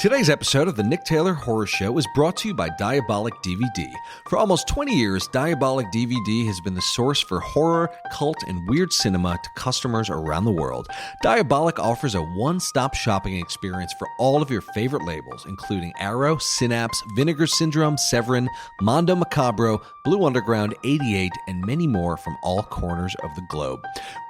Today's episode of the Nick Taylor Horror Show is brought to you by Diabolic DVD. For almost 20 years, Diabolic DVD has been the source for horror, cult, and weird cinema to customers around the world. Diabolic offers a one-stop shopping experience for all of your favorite labels, including Arrow, Synapse, Vinegar Syndrome, Severin, Mondo Macabro, Blue Underground, 88, and many more from all corners of the globe.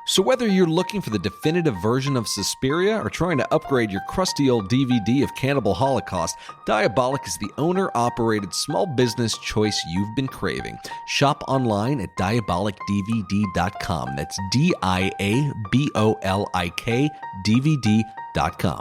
So whether you're looking for the definitive version of Suspiria or trying to upgrade your crusty old DVD of Cannibal Holocaust, Diabolic is the owner-operated small business choice you've been craving. Shop online at diabolicdvd.com. That's DIABOLIK DVD.com.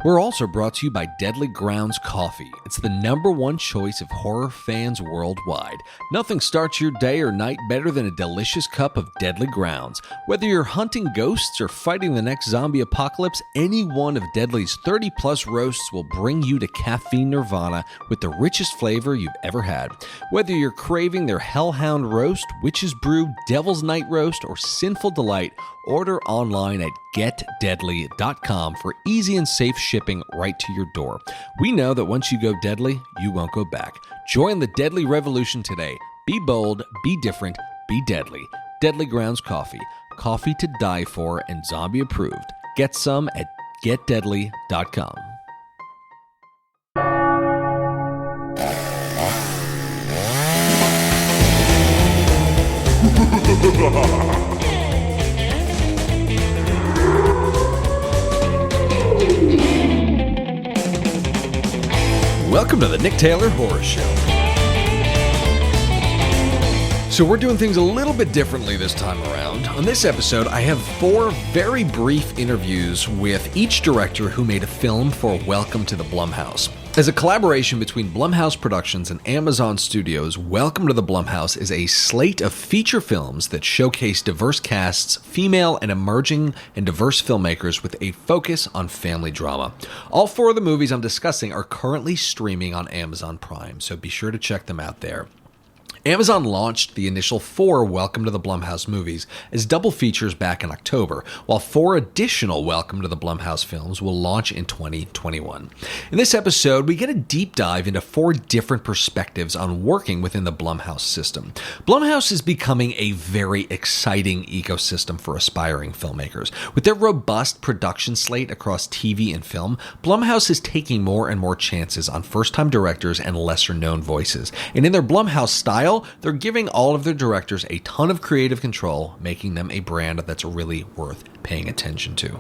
We're also brought to you by Deadly Grounds Coffee. It's the #1 choice of horror fans worldwide. Nothing starts your day or night better than a delicious cup of Deadly Grounds. Whether you're hunting ghosts or fighting the next zombie apocalypse, any one of Deadly's 30-plus roasts will bring you to caffeine nirvana with the richest flavor you've ever had. Whether you're craving their Hellhound Roast, Witch's Brew, Devil's Night Roast, or Sinful Delight, order online at getdeadly.com for easy and safe shipping right to your door. We know that once you go deadly, you won't go back. Join the deadly revolution today. Be bold, be different, be deadly. Deadly Grounds Coffee. Coffee to die for and zombie approved. Get some at getdeadly.com. Welcome to the Nick Taylor Horror Show. So we're doing things a little bit differently this time around. On this episode, I have 4 very brief interviews with each director who made a film for Welcome to the Blumhouse. As a collaboration between Blumhouse Productions and Amazon Studios, Welcome to the Blumhouse is a slate of feature films that showcase diverse casts, female and emerging and diverse filmmakers with a focus on family drama. All 4 of the movies I'm discussing are currently streaming on Amazon Prime, so be sure to check them out there. Amazon launched the initial 4 Welcome to the Blumhouse movies as double features back in October, while 4 additional Welcome to the Blumhouse films will launch in 2021. In this episode, we get a deep dive into 4 different perspectives on working within the Blumhouse system. Blumhouse is becoming a very exciting ecosystem for aspiring filmmakers. With their robust production slate across TV and film, Blumhouse is taking more and more chances on first-time directors and lesser-known voices. And in their Blumhouse style, they're giving all of their directors a ton of creative control, making them a brand that's really worth paying attention to.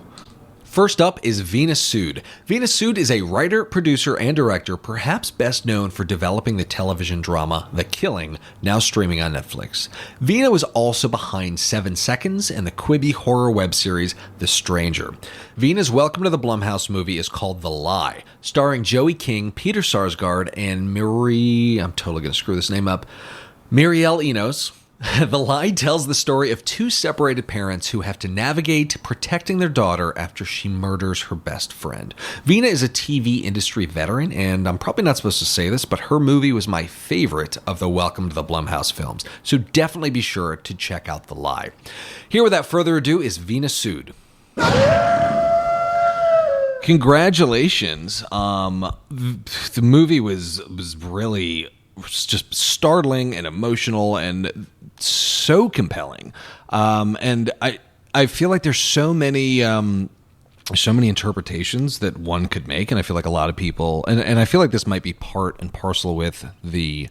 First up is Veena Sud. Veena Sud is a writer, producer, and director, perhaps best known for developing the television drama The Killing, now streaming on Netflix. Veena was also behind 7 Seconds and the Quibi horror web series The Stranger. Veena's Welcome to the Blumhouse movie is called The Lie, starring Joey King, Peter Sarsgaard, and I'm totally going to screw this name up, Mierille Enos. The Lie tells the story of 2 separated parents who have to navigate protecting their daughter after she murders her best friend. Veena is a TV industry veteran, and I'm probably not supposed to say this, but her movie was my favorite of the Welcome to the Blumhouse films, so definitely be sure to check out The Lie. Here, without further ado, is Veena Sud. Congratulations. The movie was really just startling and emotional and so compelling. And I feel like there's so many interpretations that one could make, and I feel like a lot of people, and I feel like this might be part and parcel with the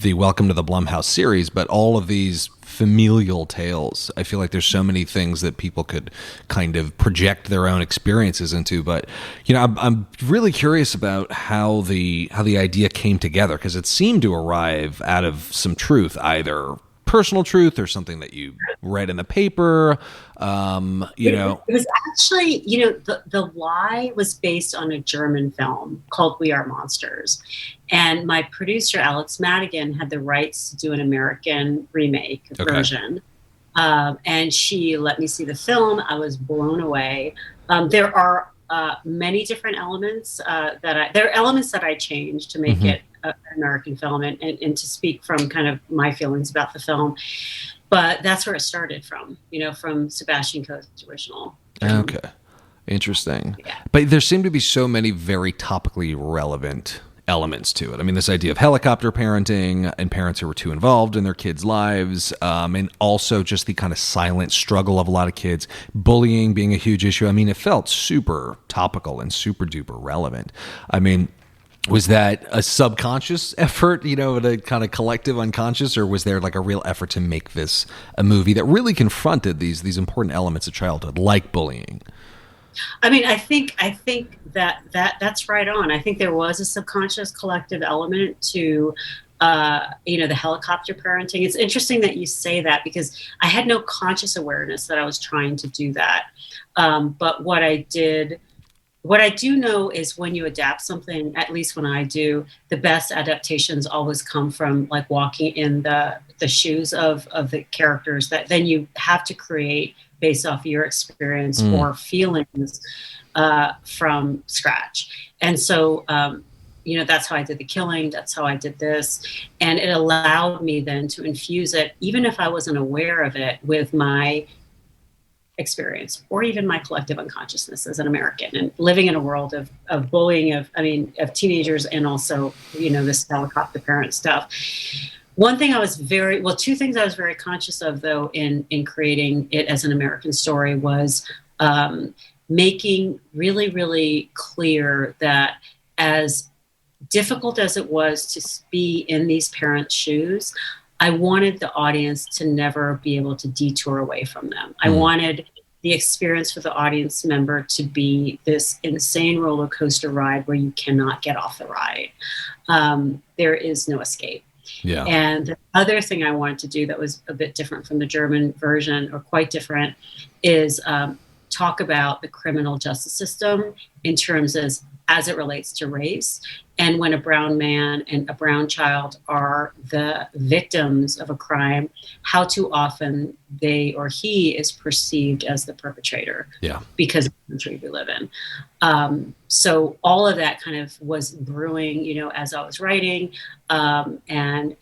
Welcome to the Blumhouse series, but all of these familial tales, I feel like there's so many things that people could kind of project their own experiences into. But I'm really curious about how the idea came together, because it seemed to arrive out of some truth, either personal truth or something that you read in the paper. It was actually, the Lie was based on a German film called We Are Monsters. And my producer, Alex Madigan, had the rights to do an American remake version. And she let me see the film. I was blown away. There are many different elements there are elements that I changed to make it an American film and to speak from kind of my feelings about the film. But that's where it started from, from Sebastian Coe's original. Okay. Interesting. But there seem to be so many very topically relevant elements to it. I mean, this idea of helicopter parenting and parents who were too involved in their kids' lives, and also just the kind of silent struggle of a lot of kids, bullying being a huge issue. I mean, it felt super topical and super duper relevant. I mean, was that a subconscious effort, the kind of collective unconscious, or was there like a real effort to make this a movie that really confronted these important elements of childhood, like bullying? I mean, I think that's right on. I think there was a subconscious collective element to, the helicopter parenting. It's interesting that you say that, because I had no conscious awareness that I was trying to do that. But what I do know is when you adapt something, at least when I do, the best adaptations always come from like walking in the shoes of the characters that then you have to create based off your experience or feelings from scratch. And so, that's how I did The Killing. That's how I did this. And it allowed me then to infuse it, even if I wasn't aware of it, with my experience or even my collective unconsciousness as an American, and living in a world of bullying of teenagers, and also, this helicopter parent stuff. Two things I was very conscious of, though, in creating it as an American story was making really, really clear that as difficult as it was to be in these parents' shoes, I wanted the audience to never be able to detour away from them. I wanted the experience for the audience member to be this insane roller coaster ride where you cannot get off the ride. There is no escape. Yeah. And the other thing I wanted to do that was a bit different from the German version, or quite different, is talk about the criminal justice system in terms as it relates to race. And when a brown man and a brown child are the victims of a crime, how too often they or he is perceived as the perpetrator because of the country we live in. So all of that kind of was brewing, as I was writing. And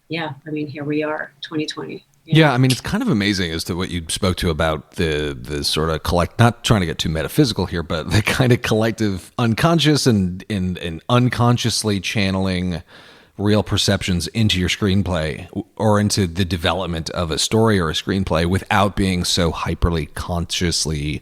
here we are, 2020. Yeah, I mean, it's kind of amazing as to what you spoke to about the sort of not trying to get too metaphysical here, but the kind of collective unconscious and unconsciously channeling real perceptions into your screenplay or into the development of a story or a screenplay without being so hyperly consciously,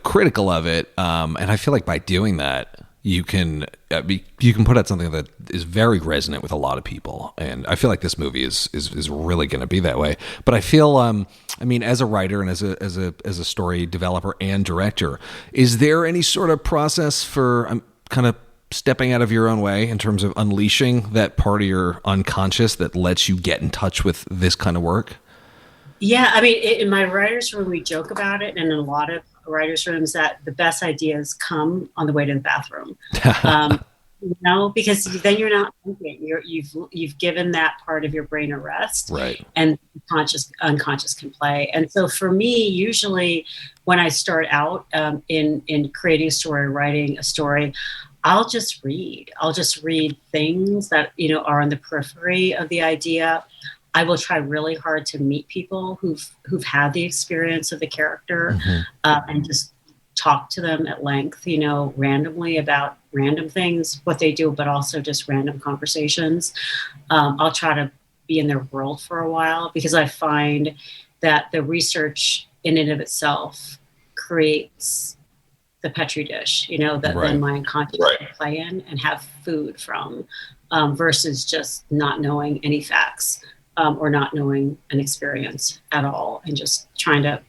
critical of it. And I feel like by doing that, you can put out something that is very resonant with a lot of people, and I feel like this movie is really going to be that way. But I feel, as a writer and as a story developer and director, is there any sort of process for kind of stepping out of your own way in terms of unleashing that part of your unconscious that lets you get in touch with this kind of work? Yeah, I mean, in my writer's room, we joke about it, and in a lot of writers' rooms, that the best ideas come on the way to the bathroom. Because then you're not thinking. You've given that part of your brain a rest, right? And unconscious can play. And so for me, usually when I start out in creating a story, writing a story, I'll just read. I'll just read things that are on the periphery of the idea. I will try really hard to meet people who've had the experience of the character, and just talk to them at length, randomly about random things, what they do, but also just random conversations. I'll try to be in their world for a while, because I find that the right. in and of itself creates the Petri dish, that then my unconscious can play in and have food from, versus just not knowing any facts. Or not knowing an experience at all, and just trying to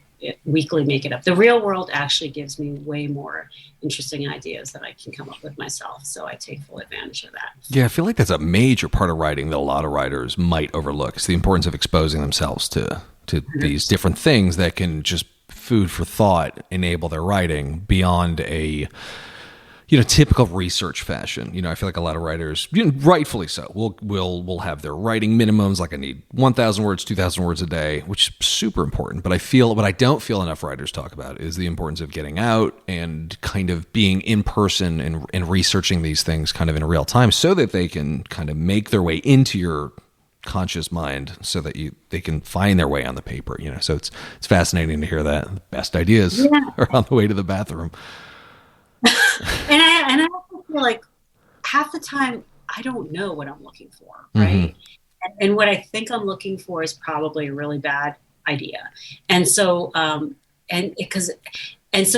weekly make it up. The real world actually gives me way more interesting ideas that I can come up with myself, so I take full advantage of that. Yeah, I feel like that's a major part of writing that a lot of writers might overlook. It's the importance of exposing themselves to these different things that can just food for thought enable their writing beyond a typical research fashion. I feel like a lot of writers, rightfully so, will have their writing minimums. Like I need 1,000 words, 2,000 words a day, which is super important. But what I don't feel enough writers talk about is the importance of getting out and kind of being in person and researching these things kind of in real time, so that they can kind of make their way into your conscious mind so that they can find their way on the paper, so it's fascinating to hear that the best ideas are on the way to the bathroom. and I also feel like half the time I don't know what I'm looking for, right? And what I think I'm looking for is probably a really bad idea. And so so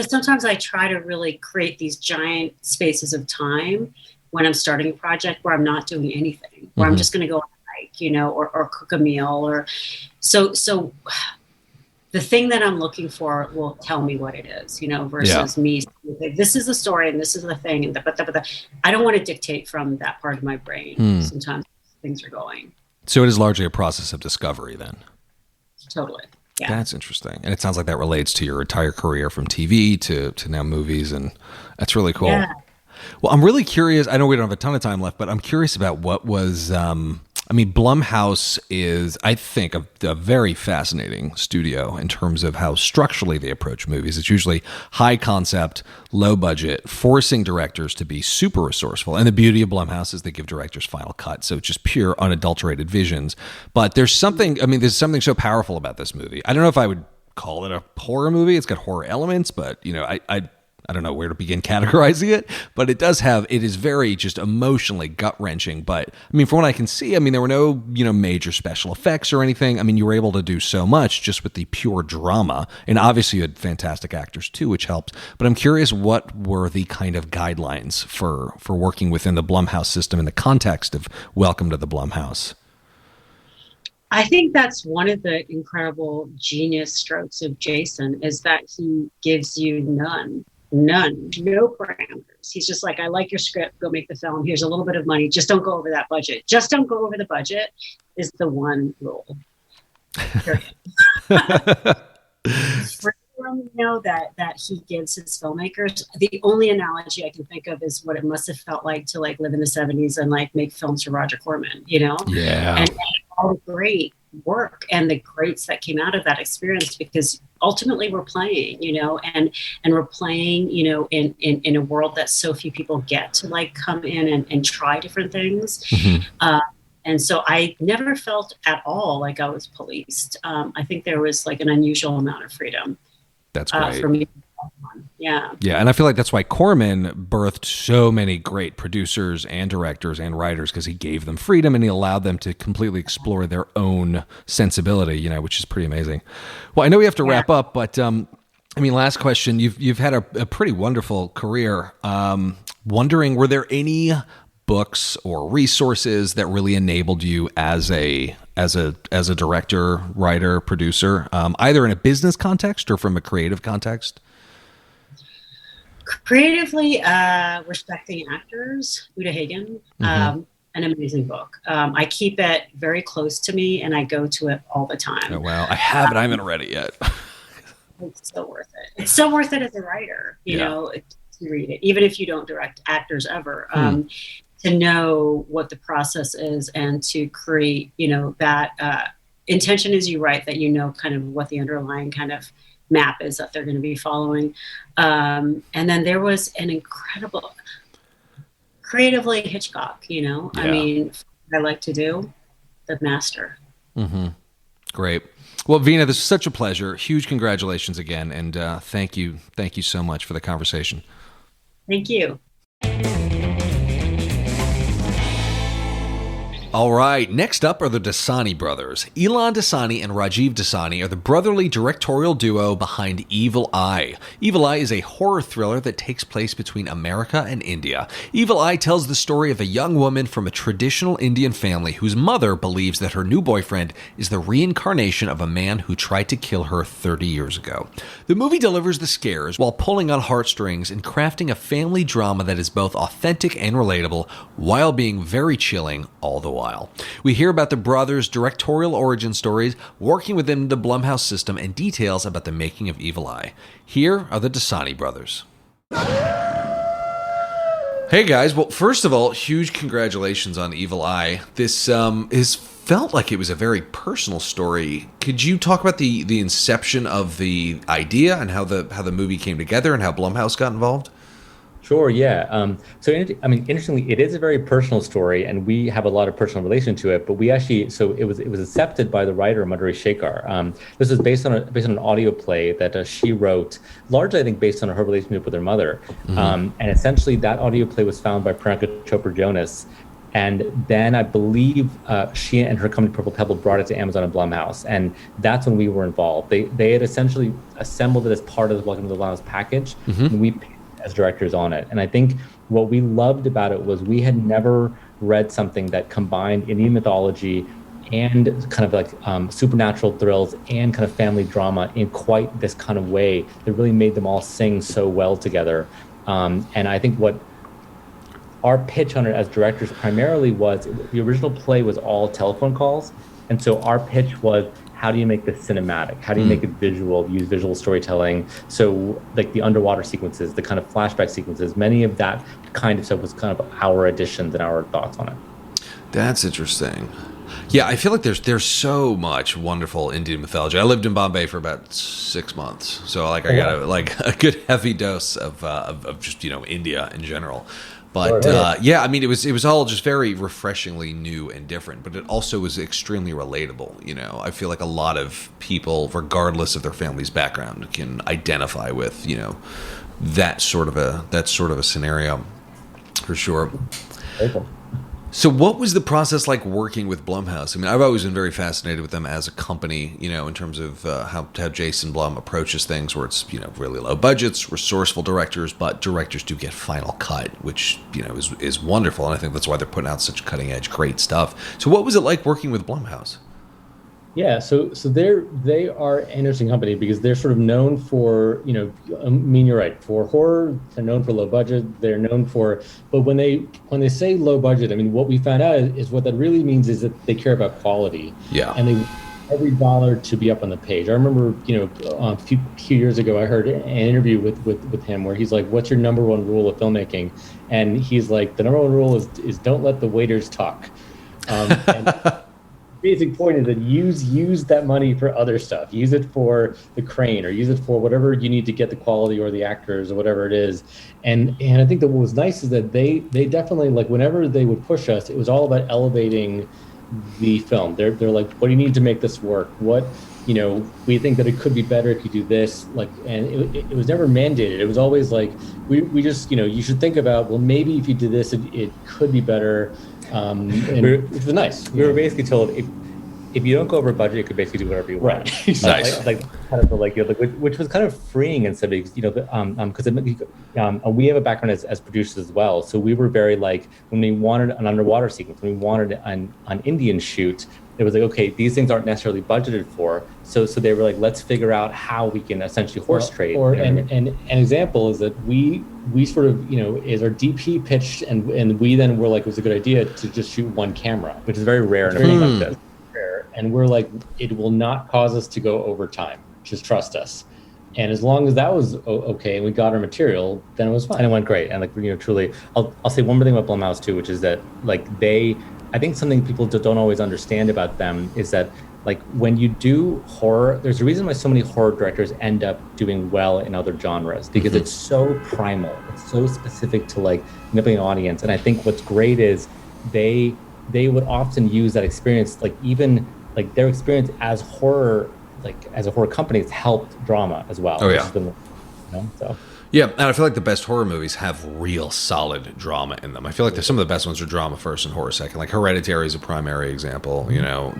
sometimes I try to really create these giant spaces of time when I'm starting a project where I'm not doing anything, where I'm just going to go on a hike, or cook a meal, or so the thing that I'm looking for will tell me what it is, versus me. This is the story and this is the thing. And I don't want to dictate from that part of my brain. Sometimes things are going. So it is largely a process of discovery then. Totally. Yeah. That's interesting. And it sounds like that relates to your entire career from TV to now movies. And that's really cool. Yeah. Well, I'm really curious. I know we don't have a ton of time left, but I'm curious about what was, Blumhouse is, I think, a very fascinating studio in terms of how structurally they approach movies. It's usually high concept, low budget, forcing directors to be super resourceful. And the beauty of Blumhouse is they give directors final cut. So it's just pure, unadulterated visions. But there's something so powerful about this movie. I don't know if I would call it a horror movie. It's got horror elements, but, I don't know where to begin categorizing it, but it is very just emotionally gut-wrenching. But from what I can see, there were no, major special effects or anything. You were able to do so much just with the pure drama. And obviously you had fantastic actors too, which helped. But I'm curious, what were the kind of guidelines for working within the Blumhouse system in the context of Welcome to the Blumhouse? I think that's one of the incredible genius strokes of Jason, is that he gives you no parameters. He's just like, I like your script, go make the film. Here's a little bit of money. Just don't go over that budget. Just don't go over the budget is the one rule. That he gives his filmmakers. The only analogy I can think of is what it must have felt like to live in the 70s and make films for Roger Corman, Yeah. And all the great work and the greats that came out of that experience, because ultimately we're playing, and we're playing, in a world that so few people get to come in and try different things. And so I never felt at all like I was policed. I think there was an unusual amount of freedom. That's great. For me. Yeah. Yeah. And I feel like that's why Corman birthed so many great producers and directors and writers, because he gave them freedom and he allowed them to completely explore their own sensibility, which is pretty amazing. Well, I know we have to wrap up, but last question. You've had a pretty wonderful career. Wondering, were there any books or resources that really enabled you as a director, writer, producer, either in a business context or from a creative context? Creatively, Respecting Actors, Uta Hagen, an amazing book. I keep it very close to me and I go to it all the time. Oh, wow. I have it. I haven't read it yet. It's so worth it. It's so worth it as a writer, to read it, even if you don't direct actors ever, to know what the process is and to create, that intention is you write, that kind of what the underlying kind of map is that they're going to be following. And then there was an incredible, creatively Hitchcock, I like to do, the master. Great. Well, Veena, this is such a pleasure. Huge congratulations again. And thank you. Thank you so much for the conversation. Thank you. All right, next up are the Dasani brothers. Ilan Dasani and Rajiv Dasani are the brotherly directorial duo behind Evil Eye. Evil Eye is a horror thriller that takes place between America and India. Evil Eye tells the story of a young woman from a traditional Indian family whose mother believes that her new boyfriend is the reincarnation of a man who tried to kill her 30 years ago. The movie delivers the scares while pulling on heartstrings and crafting a family drama that is both authentic and relatable while being very chilling all the while. We hear about the brothers' directorial origin stories, working within the Blumhouse system, and details about the making of Evil Eye. Here are the Dasani brothers. Hey guys, well, first of all, huge congratulations on Evil Eye. This is felt like it was a very personal story. Could you talk about the inception of the idea and how the movie came together and how Blumhouse got involved? Sure, yeah. Interestingly, it is a very personal story, and we have a lot of personal relation to it. But we actually, so it was accepted by the writer Madhuri Shekhar. This is based on an audio play that she wrote, largely I think based on her relationship with her mother. And essentially, that audio play was found by Priyanka Chopra Jonas, and then I believe she and her company Purple Pebble brought it to Amazon and Blumhouse, and that's when we were involved. They had essentially assembled it as part of the Welcome to the Blumhouse package, and we as directors on it. And I think what we loved about it was we had never read something that combined Indian mythology and kind of like supernatural thrills and kind of family drama in quite this kind of way that really made them all sing so well together. And I think what our pitch on it as directors primarily was, the original play was all telephone calls. And so our pitch was, how do you make this cinematic? How do you make it visual, use visual storytelling? So like the underwater sequences, the kind of flashback sequences, many of that kind of stuff was kind of our additions and our thoughts on it. That's interesting. Yeah, I feel like there's so much wonderful Indian mythology. I lived in Bombay for about 6 months, so like I got a good heavy dose of just India in general. But yeah, I mean, it was all just very refreshingly new and different, but it also was extremely relatable. I feel like a lot of people, regardless of their family's background, can identify with that sort of a scenario, for sure. Okay. So what was the process like working with Blumhouse? I mean, I've always been very fascinated with them as a company, in terms of how Jason Blum approaches things, where it's, really low budgets, resourceful directors, but directors do get final cut, which, is wonderful. And I think that's why they're putting out such cutting edge, great stuff. So what was it like working with Blumhouse? Yeah, so they are an interesting company because they're sort of known for, you're right, for horror. They're known for low budget. They're known for, but when they say low budget, I mean, what we found out is what that really means is that they care about quality. Yeah. And they every dollar to be up on the page. I remember, a few years ago, I heard an interview with him where he's like, "What's your number one rule of filmmaking?" And he's like, "The number one rule is don't let the waiters talk." And basic point is that use that money for other stuff. Use it for the crane, or use it for whatever you need to get the quality, or the actors, or whatever it is. And I think that what was nice is that they definitely, like, whenever they would push us, it was all about elevating the film. They're like, what do you need to make this work? What, we think that it could be better if you do this. Like, and it was never mandated. It was always like, we just, you should think about, well, maybe if you did this, it could be better. Which was nice. We were basically told, if you don't go over budget, you could basically do whatever you want. Right. Nice. Like kind of which was kind of freeing and stuff, because we have a background as producers as well. So we were very like, when we wanted an underwater sequence, when we wanted an Indian shoot, it was like, okay, these things aren't necessarily budgeted for. So they were like, let's figure out how we can essentially horse trade. And an example is that we sort of, is our DP pitched, and we then were like, it was a good idea to just shoot one camera, which is very rare and everything like this. And we're like, it will not cause us to go over time. Just trust us. And as long as that was okay, and we got our material, then it was fine. And it went great. And truly, I'll say one more thing about Blumhouse too, which is that I think something people don't always understand about them is that, like, when you do horror, there's a reason why so many horror directors end up doing well in other genres, because it's so primal, it's so specific to like nipping an audience. And I think what's great is they would often use that experience, like even like their experience as horror, like as a horror company, it's helped drama as well. Oh yeah. So. Yeah, and I feel like the best horror movies have real solid drama in them. I feel like some of the best ones are drama first and horror second. Like Hereditary is a primary example.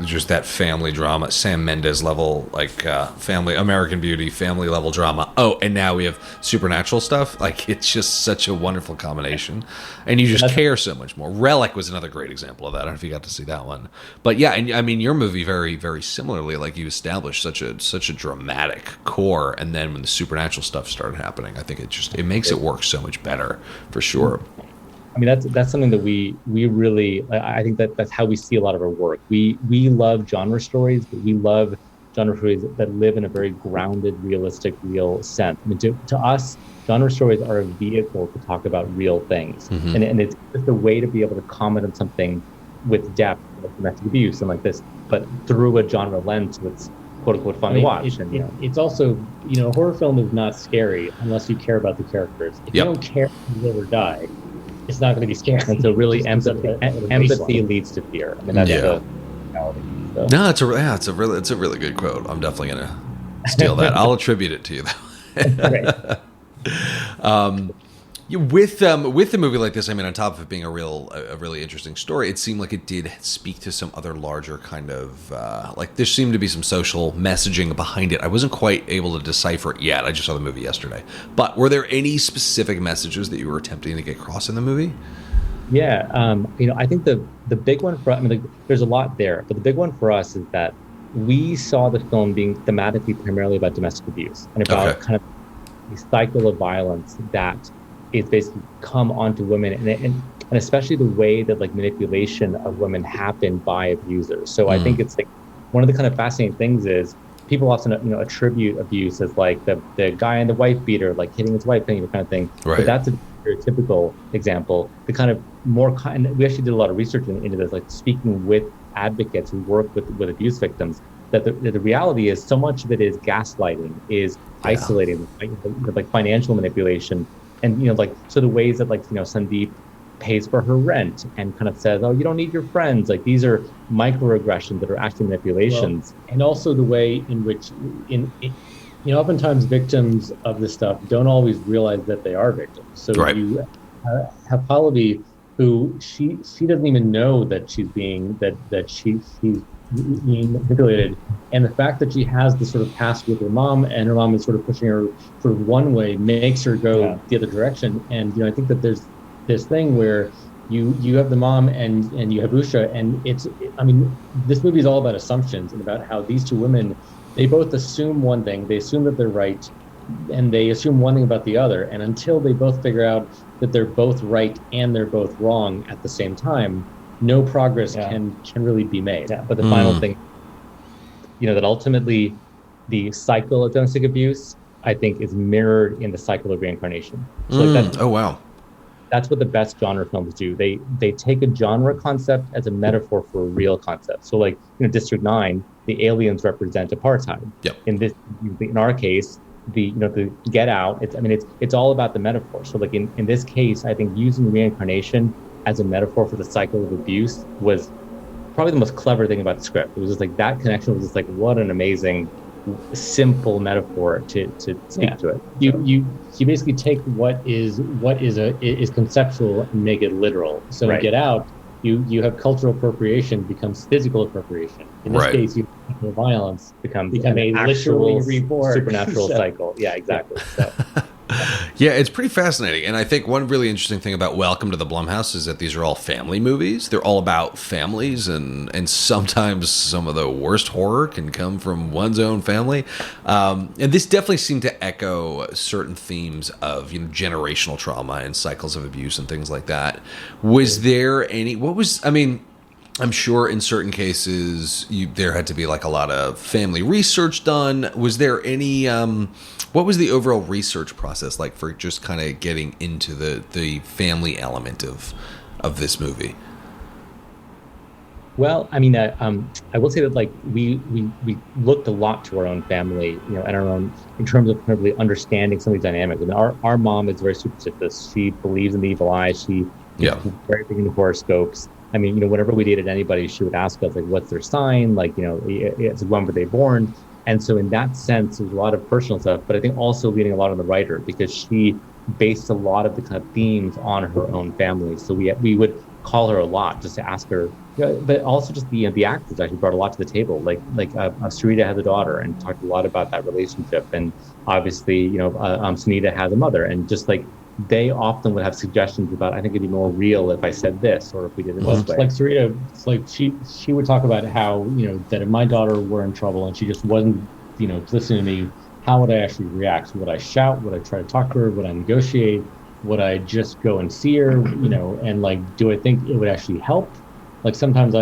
Just that family drama, Sam Mendes level, like family, American Beauty, family level drama. Oh, and now we have supernatural stuff. Like, it's just such a wonderful combination, and you just care so much more. Relic was another great example of that. I don't know if you got to see that one, but yeah, and I mean your movie very, very similarly. Like, you established such a dramatic core, and then when the supernatural stuff started happening, I think it makes it work so much better, for sure. I mean, that's something that we really, I think that's how we see a lot of our work. We love genre stories, but we love genre stories that live in a very grounded, realistic, real sense. I mean, to us, genre stories are a vehicle to talk about real things. And it's just a way to be able to comment on something with depth, like domestic abuse and like this, but through a genre lens. So quote unquote fun to watch. It's also, a horror film is not scary unless you care about the characters. If you don't care if they live or die, it's not going to be scary. And so really empathy leads to fear. I mean, that's the reality. So. No, it's a really good quote. I'm definitely gonna steal that. I'll attribute it to you though. With the movie like this, I mean, on top of it being a really interesting story, it seemed like it did speak to some other larger kind of like there seemed to be some social messaging behind it. I wasn't quite able to decipher it yet. I just saw the movie yesterday. But were there any specific messages that you were attempting to get across in the movie? Yeah, I think the big one for there's a lot there, but the big one for us is that we saw the film being thematically primarily about domestic abuse and about kind of the cycle of violence that is basically come onto women, and especially the way that like manipulation of women happen by abusers. So I think it's like one of the kind of fascinating things is people often attribute abuse as like the guy in the wife beater, like hitting his wife, kind of thing. Right. But that's a very typical example. The kind of more and we actually did a lot of research into this, like speaking with advocates who work with abuse victims. That the reality is so much of it is gaslighting, is isolating, like financial manipulation. And, so the ways that Sandeep pays for her rent and kind of says, oh, you don't need your friends. Like these are microaggressions that are actually manipulations. Well, and also the way in which, oftentimes victims of this stuff don't always realize that they are victims. So you have Pallavi, who she doesn't even know that she's being, that she's being manipulated, and the fact that she has this sort of past with her mom, and her mom is sort of pushing her sort of one way, makes her go the other direction. And I think that there's this thing where you have the mom and you have Usha, and this movie is all about assumptions and about how these two women, they both assume one thing, they assume that they're right, and they assume one thing about the other, and until they both figure out that they're both right and they're both wrong at the same time, no progress can really be made. Yeah. But the final thing, that ultimately the cycle of domestic abuse, I think, is mirrored in the cycle of reincarnation. So that's what the best genre films do. They take a genre concept as a metaphor for a real concept. So District 9, the aliens represent apartheid. Yep. In our case, the Get Out, it's all about the metaphor. So in this case, I think using reincarnation as a metaphor for the cycle of abuse was probably the most clever thing about the script. It was just that connection was just what an amazing, simple metaphor to speak to it. You basically take what is conceptual and make it literal. So in Get Out, you have cultural appropriation becomes physical appropriation. In this case, violence becomes a literally reborn supernatural cycle. Yeah, exactly. So. Yeah, it's pretty fascinating. And I think one really interesting thing about Welcome to the Blumhouse is that these are all family movies. They're all about families, and sometimes some of the worst horror can come from one's own family. And this definitely seemed to echo certain themes of generational trauma and cycles of abuse and things like that. Was there any... I'm sure in certain cases there had to be a lot of family research done. Was there any... what was the overall research process like for just kind of getting into the family element of this movie? Well, I will say that we looked a lot to our own family, and our own in terms of kind of really understanding some of these dynamics. Our mom is very superstitious. She believes in the evil eye. She is very big into horoscopes. Whenever we dated anybody, she would ask us what's their sign, when were they born? And so in that sense, there's a lot of personal stuff, but I think also leaning a lot on the writer, because she based a lot of the kind of themes on her own family. So we would call her a lot just to ask her, but also just the actors actually brought a lot to the table. Sarita has a daughter and talked a lot about that relationship, and obviously Sunita has a mother, and just they often would have suggestions about, I think it'd be more real if I said this, or if we did it this way. Sarita, she would talk about how, that if my daughter were in trouble and she just wasn't, listening to me, how would I actually react? Would I shout? Would I try to talk to her? Would I negotiate? Would I just go and see her? And do I think it would actually help? Sometimes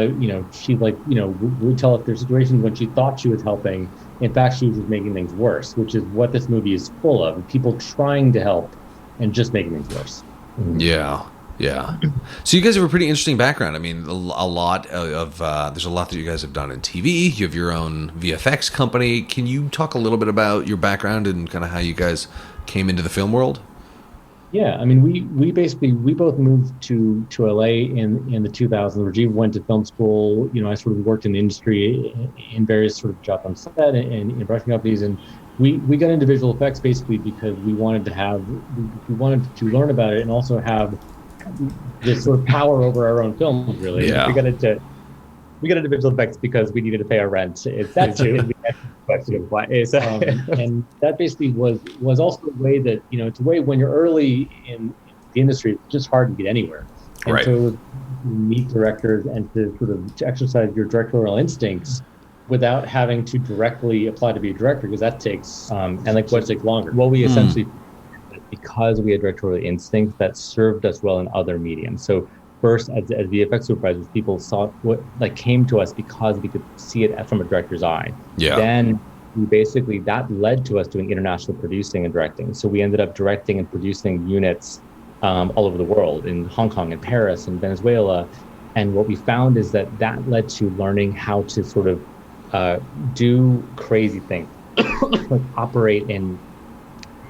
she would tell us there's situations when she thought she was helping. In fact, she was just making things worse, which is what this movie is full of. People trying to help and just making things worse. Yeah. Yeah. So you guys have a pretty interesting background. I mean, a lot of there's a lot that you guys have done in TV. You have your own VFX company. Can you talk a little bit about your background and kind of how you guys came into the film world? Yeah, I mean, we both moved to LA in the 2000s. Rajiv went to film school. You know, I sort of worked in the industry in various sort of jobs on set and in production companies, and we got into visual effects basically because we wanted to learn about it and also have this sort of power over our own films. Really, Yeah. We got into visual effects because we needed to pay our rent. That's the question of why. And that basically was also a way that, you know, it's a way when you're early in the industry, it's just hard to get anywhere. And Right. so to meet directors and to sort of to exercise your directorial instincts without having to directly apply to be a director, because that takes takes longer. What we essentially, because we had directorial instincts, that served us well in other mediums. So first, as VFX supervisors, people saw came to us because we could see it from a director's eye. Yeah. Then that led to us doing international producing and directing. So we ended up directing and producing units all over the world, in Hong Kong and Paris and Venezuela. And what we found is that led to learning how to sort of do crazy things, like operate in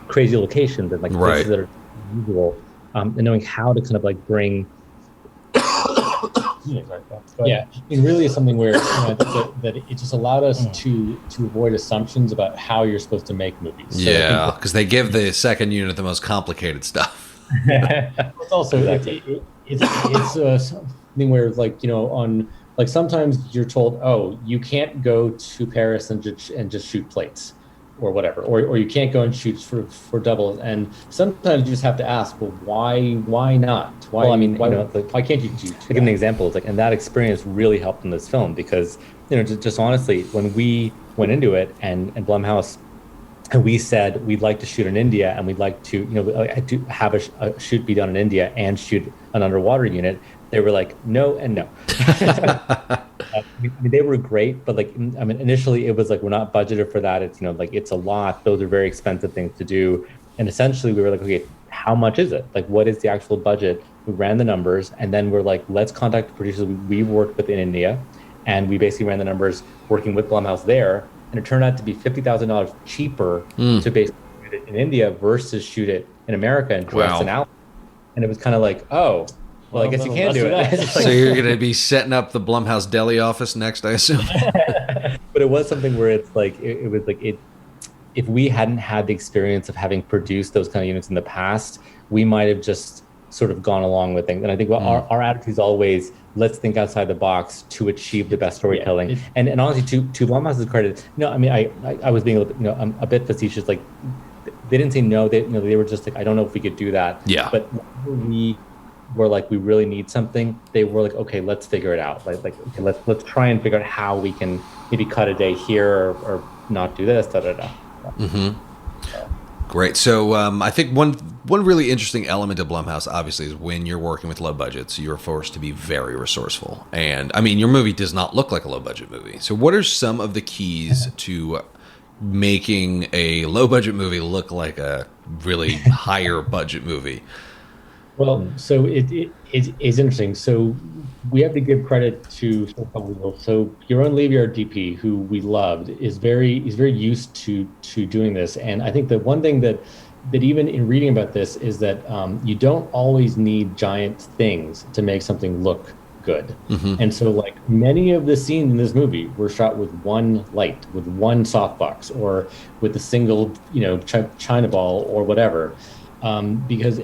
crazy locations and like places that are unusual, and knowing how to kind of like bring. Yeah, it really is something where that it just allowed us to avoid assumptions about how you're supposed to make movies. So Yeah, because they give the second unit the most complicated stuff. It's also it's something where, like, you know, on like sometimes you're told, oh, you can't go to Paris and just shoot plates or whatever, or you can't go and shoot for doubles, and sometimes you just have to ask, well, why not? Why? Well, I mean, why can't you do? To give an example, it's like, and that experience really helped in this film because, you know, just honestly, when we went into it and Blumhouse, and we said we'd like to shoot in India and we'd like to, you know, to have a shoot be done in India and shoot an underwater unit, they were like, no and no. I mean, they were great, but like, I mean, initially it was like, we're not budgeted for that. It's, you know, like, it's a lot. Those are very expensive things to do. And essentially we were like, okay, how much is it? Like, what is the actual budget? We ran the numbers, and then we're like, let's contact the producers we worked with in India. And we basically ran the numbers working with Blumhouse there. And it turned out to be $50,000 cheaper to basically shoot it in India versus shoot it in America and dress it out. And it was kind of like, oh, well, I guess you can do it. So you're going to be setting up the Blumhouse deli office next, I assume? But it was something where it's like, it was like, if we hadn't had the experience of having produced those kind of units in the past, we might have just sort of gone along with things. And I think our attitude is always, let's think outside the box to achieve the best storytelling. Yeah, and honestly, to Blumhouse's credit, you know, I mean, I was being a bit facetious. Like, they didn't say no. They were just like, I don't know if we could do that. Yeah. But we were like, we really need something. They were like, okay, let's figure it out. Like okay, let's try and figure out how we can maybe cut a day here or not do this. Mm-hmm. Great. So I think one really interesting element of Blumhouse, obviously, is when you're working with low budgets, you're forced to be very resourceful. And I mean, your movie does not look like a low budget movie. So what are some of the keys to making a low budget movie look like a really higher budget movie? Well, so it's interesting. So we have to give credit to so Yaron Levy, our DP, who we loved, is very used to doing this. And I think that one thing that even in reading about this is that you don't always need giant things to make something look good. Mm-hmm. And so, like, many of the scenes in this movie were shot with one light, with one softbox, or with a single, you know, China ball or whatever. Because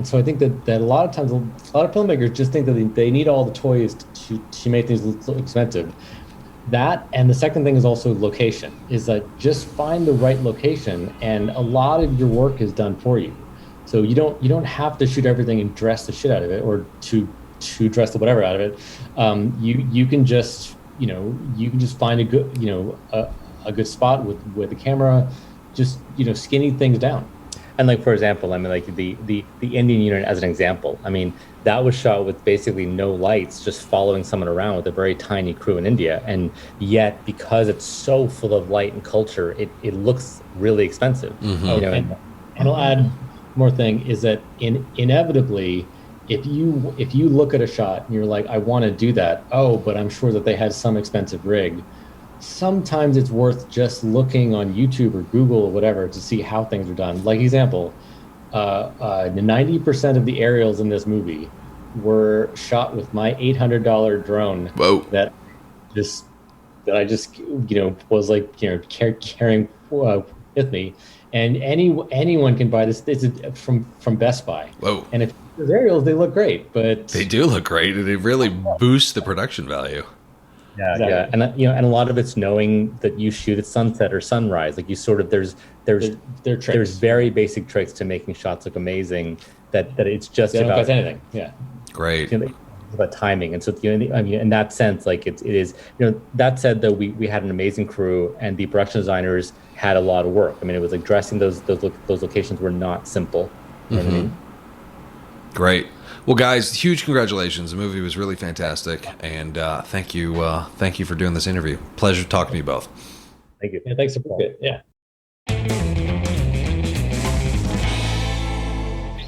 so I think that a lot of times, a lot of filmmakers just think that they need all the toys to make things look expensive. That, and the second thing is also location, is that just find the right location, and a lot of your work is done for you. So you don't have to shoot everything and dress the shit out of it, or to dress the whatever out of it. You can just find a good a good spot with the camera, just skinny things down. And like, for example, I mean, like the Indian unit as an example, I mean, that was shot with basically no lights, just following someone around with a very tiny crew in India. And yet, because it's so full of light and culture, it looks really expensive. Mm-hmm. And I'll add more thing is that inevitably, if you look at a shot and you're like, I want to do that, but I'm sure that they had some expensive rig. Sometimes it's worth just looking on YouTube or Google or whatever to see how things are done. Like example, 90% of the aerials in this movie were shot with my $800 drone. Whoa. that I just was like carrying with me, and anyone can buy this. This is from Best Buy. Whoa. And if those aerials, they look great, but They do look great, and it really boosts the production value. Yeah, exactly. Yeah, and a lot of it's knowing that you shoot at sunset or sunrise. Like you sort of there's very basic tricks to making shots look amazing. That it's just they don't about cost anything. Yeah, Great. it's about timing. And so in that sense, like it is. That said, though, we had an amazing crew, and the production designers had a lot of work. I mean, it was like dressing those locations were not simple. You know what I mean? Great. Well, guys, huge congratulations. The movie was really fantastic, and thank you for doing this interview. Pleasure talking to you both. Thank you. Yeah, thanks for it. Yeah.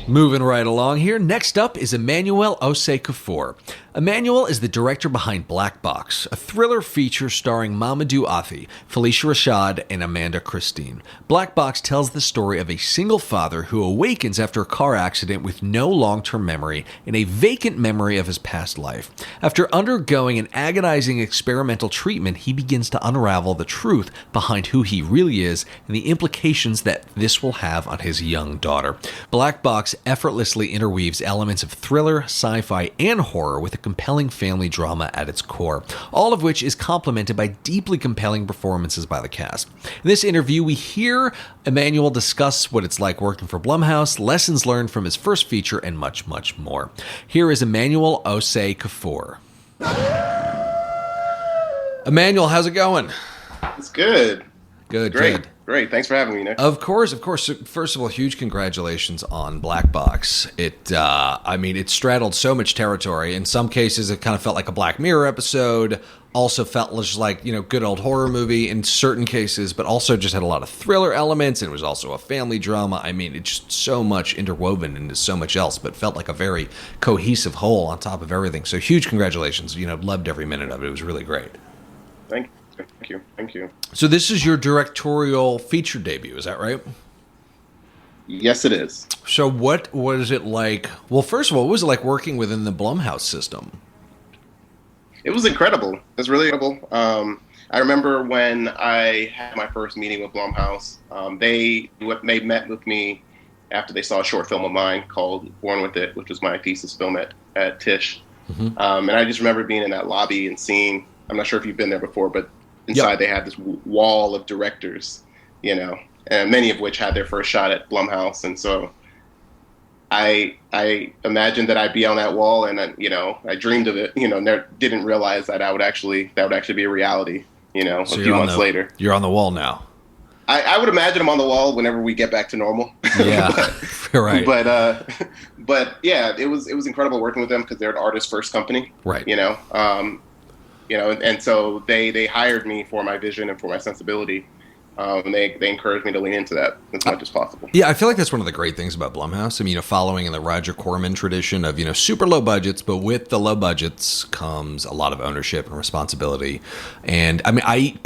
Moving right along here, next up is Emmanuel Osei-Kuffour. Emmanuel is the director behind Black Box, a thriller feature starring Mamadou Athie, Felicia Rashad, and Amanda Christine. Black Box tells the story of a single father who awakens after a car accident with no long-term memory and a vacant memory of his past life. After undergoing an agonizing experimental treatment, he begins to unravel the truth behind who he really is and the implications that this will have on his young daughter. Black Box effortlessly interweaves elements of thriller, sci-fi, and horror with a compelling family drama at its core, all of which is complemented by deeply compelling performances by the cast. In this interview, we hear Emmanuel discuss what it's like working for Blumhouse, lessons learned from his first feature, and much, much more. Here is Emmanuel Osei-Kuffour. Emmanuel, how's it going? It's good. Good. Great. Thanks for having me, Nick. Of course. So, first of all, huge congratulations on Black Box. It straddled so much territory. In some cases, it kind of felt like a Black Mirror episode. Also felt just like, good old horror movie in certain cases, but also just had a lot of thriller elements. And it was also a family drama. I mean, it's just so much interwoven into so much else, but felt like a very cohesive whole on top of everything. So huge congratulations. Loved every minute of it. It was really great. Thank you. So this is your directorial feature debut, is that right? Yes, it is. So what was it like? Well, first of all, what was it like working within the Blumhouse system? It was incredible. It was really incredible. I remember when I had my first meeting with Blumhouse, they met with me after they saw a short film of mine called Born With It, which was my thesis film at Tisch. Mm-hmm. And I just remember being in that lobby and seeing, I'm not sure if you've been there before, but inside They had this wall of directors, and many of which had their first shot at Blumhouse. And so I imagined that I'd be on that wall, and I dreamed of it, didn't realize that that would actually be a reality, so a few months later. You're on the wall now. I would imagine I'm on the wall whenever we get back to normal. Yeah, right. But yeah, it was incredible working with them because they're an artist first company, right? And so they hired me for my vision and for my sensibility. And they encouraged me to lean into that as much as possible. Yeah, I feel like that's one of the great things about Blumhouse. I mean, following in the Roger Corman tradition of, super low budgets, but with the low budgets comes a lot of ownership and responsibility. And I mean, I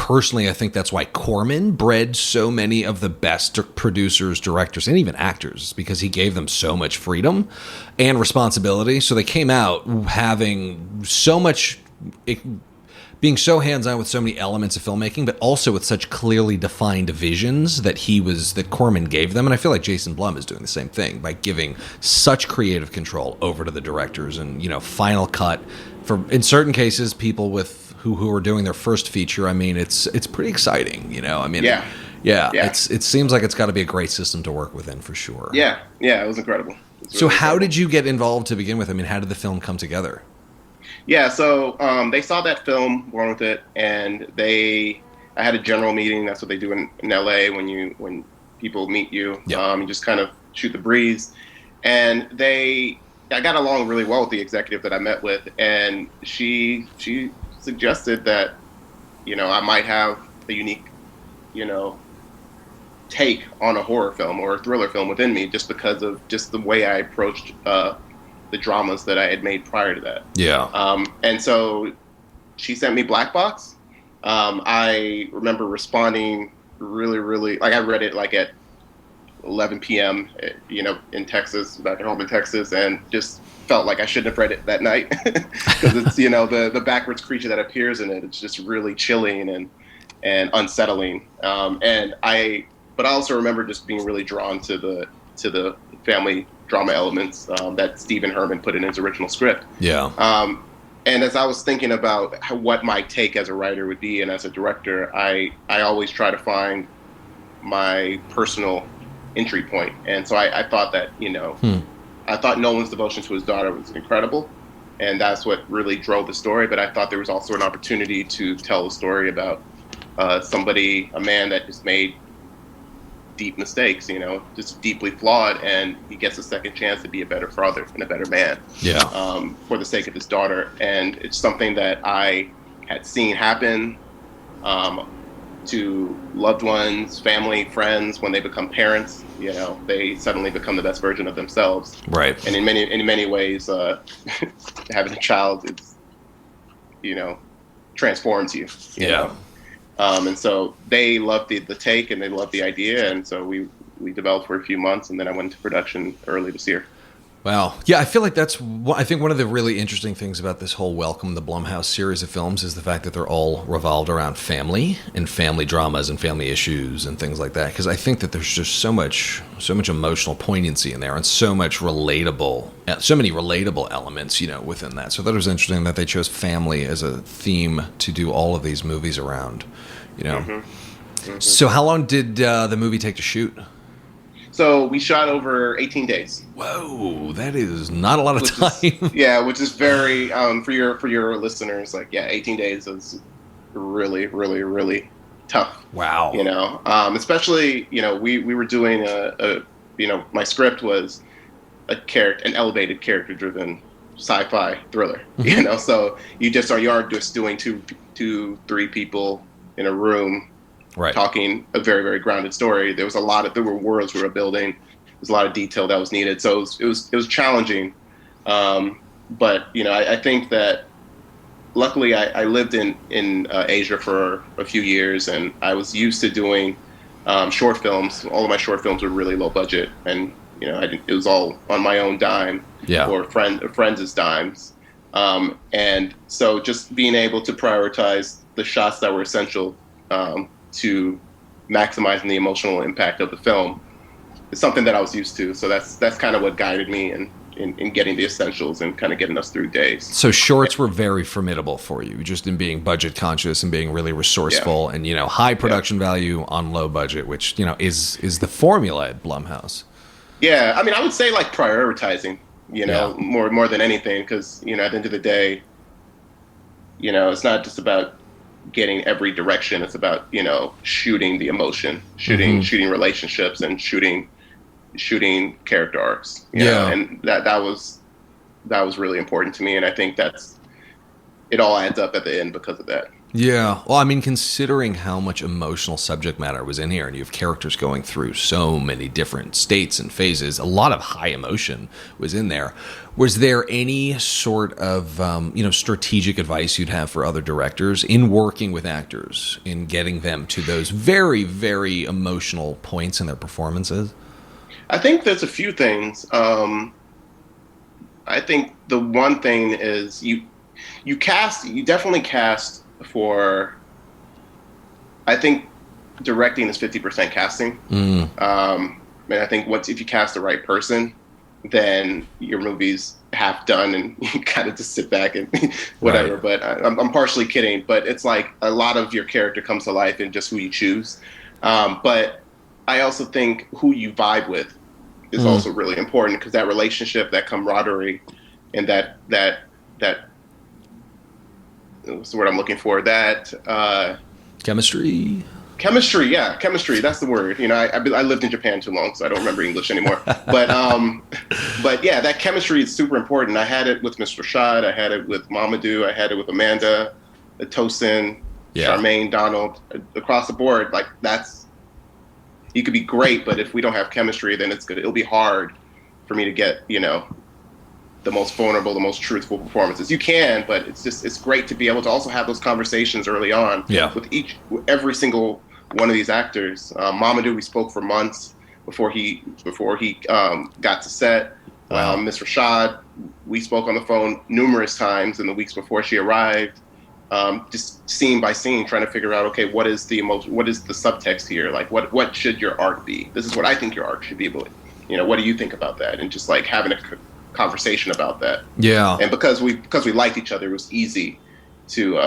think that's why Corman bred so many of the best producers, directors, and even actors, because he gave them so much freedom and responsibility. So they came out having so much, being so hands-on with so many elements of filmmaking, but also with such clearly defined visions that Corman gave them. And I feel like Jason Blum is doing the same thing by giving such creative control over to the directors and, final cut for, in certain cases, people with who are doing their first feature. I mean, it's pretty exciting, I mean, yeah. It seems like it's got to be a great system to work within for sure. Yeah, it was incredible. So how did you get involved to begin with? I mean, how did the film come together? Yeah, so they saw that film, Born With It, and I had a general meeting. That's what they do in LA when people meet you. Yeah. You just kind of shoot the breeze. And I got along really well with the executive that I met with, and she suggested that, I might have a unique, take on a horror film or a thriller film within me just because of just the way I approached the dramas that I had made prior to that. Yeah. And so she sent me Black Box. I remember responding really, really, like I read it like at 11 p.m., in Texas, back at home in Texas, and just felt like I shouldn't have read it that night because it's, the backwards creature that appears in it. It's just really chilling and unsettling. But I also remember just being really drawn to the family drama elements that Stephen Herman put in his original script. Yeah. And as I was thinking about what my take as a writer would be and as a director, I always try to find my personal entry point. And so I thought that, I thought Nolan's devotion to his daughter was incredible. And that's what really drove the story. But I thought there was also an opportunity to tell a story about a man that just made deep mistakes, just deeply flawed, and he gets a second chance to be a better father and a better man. Yeah. For the sake of his daughter. And it's something that I had seen happen to loved ones, family, friends. When they become parents, they suddenly become the best version of themselves. Right. And in many ways, having a child is, transforms you. You know? And so they loved the take, and they loved the idea, and so we developed for a few months, and then I went into production early this year. Wow. Yeah, I feel like I think one of the really interesting things about this whole Welcome to Blumhouse series of films is the fact that they're all revolved around family and family dramas and family issues and things like that. Because I think that there's just so much emotional poignancy in there and so many relatable elements, within that. So that was interesting that they chose family as a theme to do all of these movies around, Mm-hmm. Mm-hmm. So how long did the movie take to shoot? So we shot over 18 days. Whoa, that is not a lot of time. Which is very for your listeners. 18 days is really, really, really tough. Wow. Especially we were doing my script was an elevated character-driven sci-fi thriller. Mm-hmm. So you aren't just doing two, three people in a room. Right. Talking a very, very grounded story. There were worlds we were building. There's a lot of detail that was needed. So it was challenging. But I think that luckily I lived in Asia for a few years, and I was used to doing short films. All of my short films were really low budget, and it was all on my own dime or friends' dimes. And so just being able to prioritize the shots that were essential to maximizing the emotional impact of the film is something that I was used to. So that's kind of what guided me in getting the essentials and kind of getting us through days. So shorts were very formidable for you, just in being budget conscious and being really resourceful and, high production value on low budget, which, is the formula at Blumhouse. Yeah. I mean, I would say prioritizing, more than anything, because, at the end of the day, it's not just about getting every direction. It's about shooting the emotion, shooting relationships, and shooting character arcs. And that was really important to me, and I think it all adds up at the end because of that. Yeah. Well, I mean, considering how much emotional subject matter was in here, and you have characters going through so many different states and phases, a lot of high emotion was in there. Was there any sort of, strategic advice you'd have for other directors in working with actors, in getting them to those very, very emotional points in their performances? I think there's a few things. I think the one thing is you definitely cast for, I think directing is 50% casting. And I think if you cast the right person, then your movie's half done and you kind of just sit back and whatever. Right. But I'm partially kidding, but it's like a lot of your character comes to life in just who you choose. But I also think who you vibe with is also really important, because that relationship, that camaraderie, and that what's the word I'm looking for? That chemistry. Chemistry, that's the word. I lived in Japan too long, so I don't remember English anymore. But yeah, that chemistry is super important. I had it with Mr. Rashad, I had it with Mamadou, I had it with Amanda, Tosin, Charmaine, Donald, across the board. You could be great, but if we don't have chemistry, then it'll be hard for me to get the most vulnerable, the most truthful performances. You can, but it's great to be able to also have those conversations early on with every single one of these actors. Mamadou, we spoke for months before he got to set. Miss Rashad, we spoke on the phone numerous times in the weeks before she arrived, just scene by scene, trying to figure out, okay, what is the subtext here? Like, what should your arc be? This is what I think your arc should be, but what do you think about that? And just like having a conversation about that. Yeah. And because we liked each other, it was easy to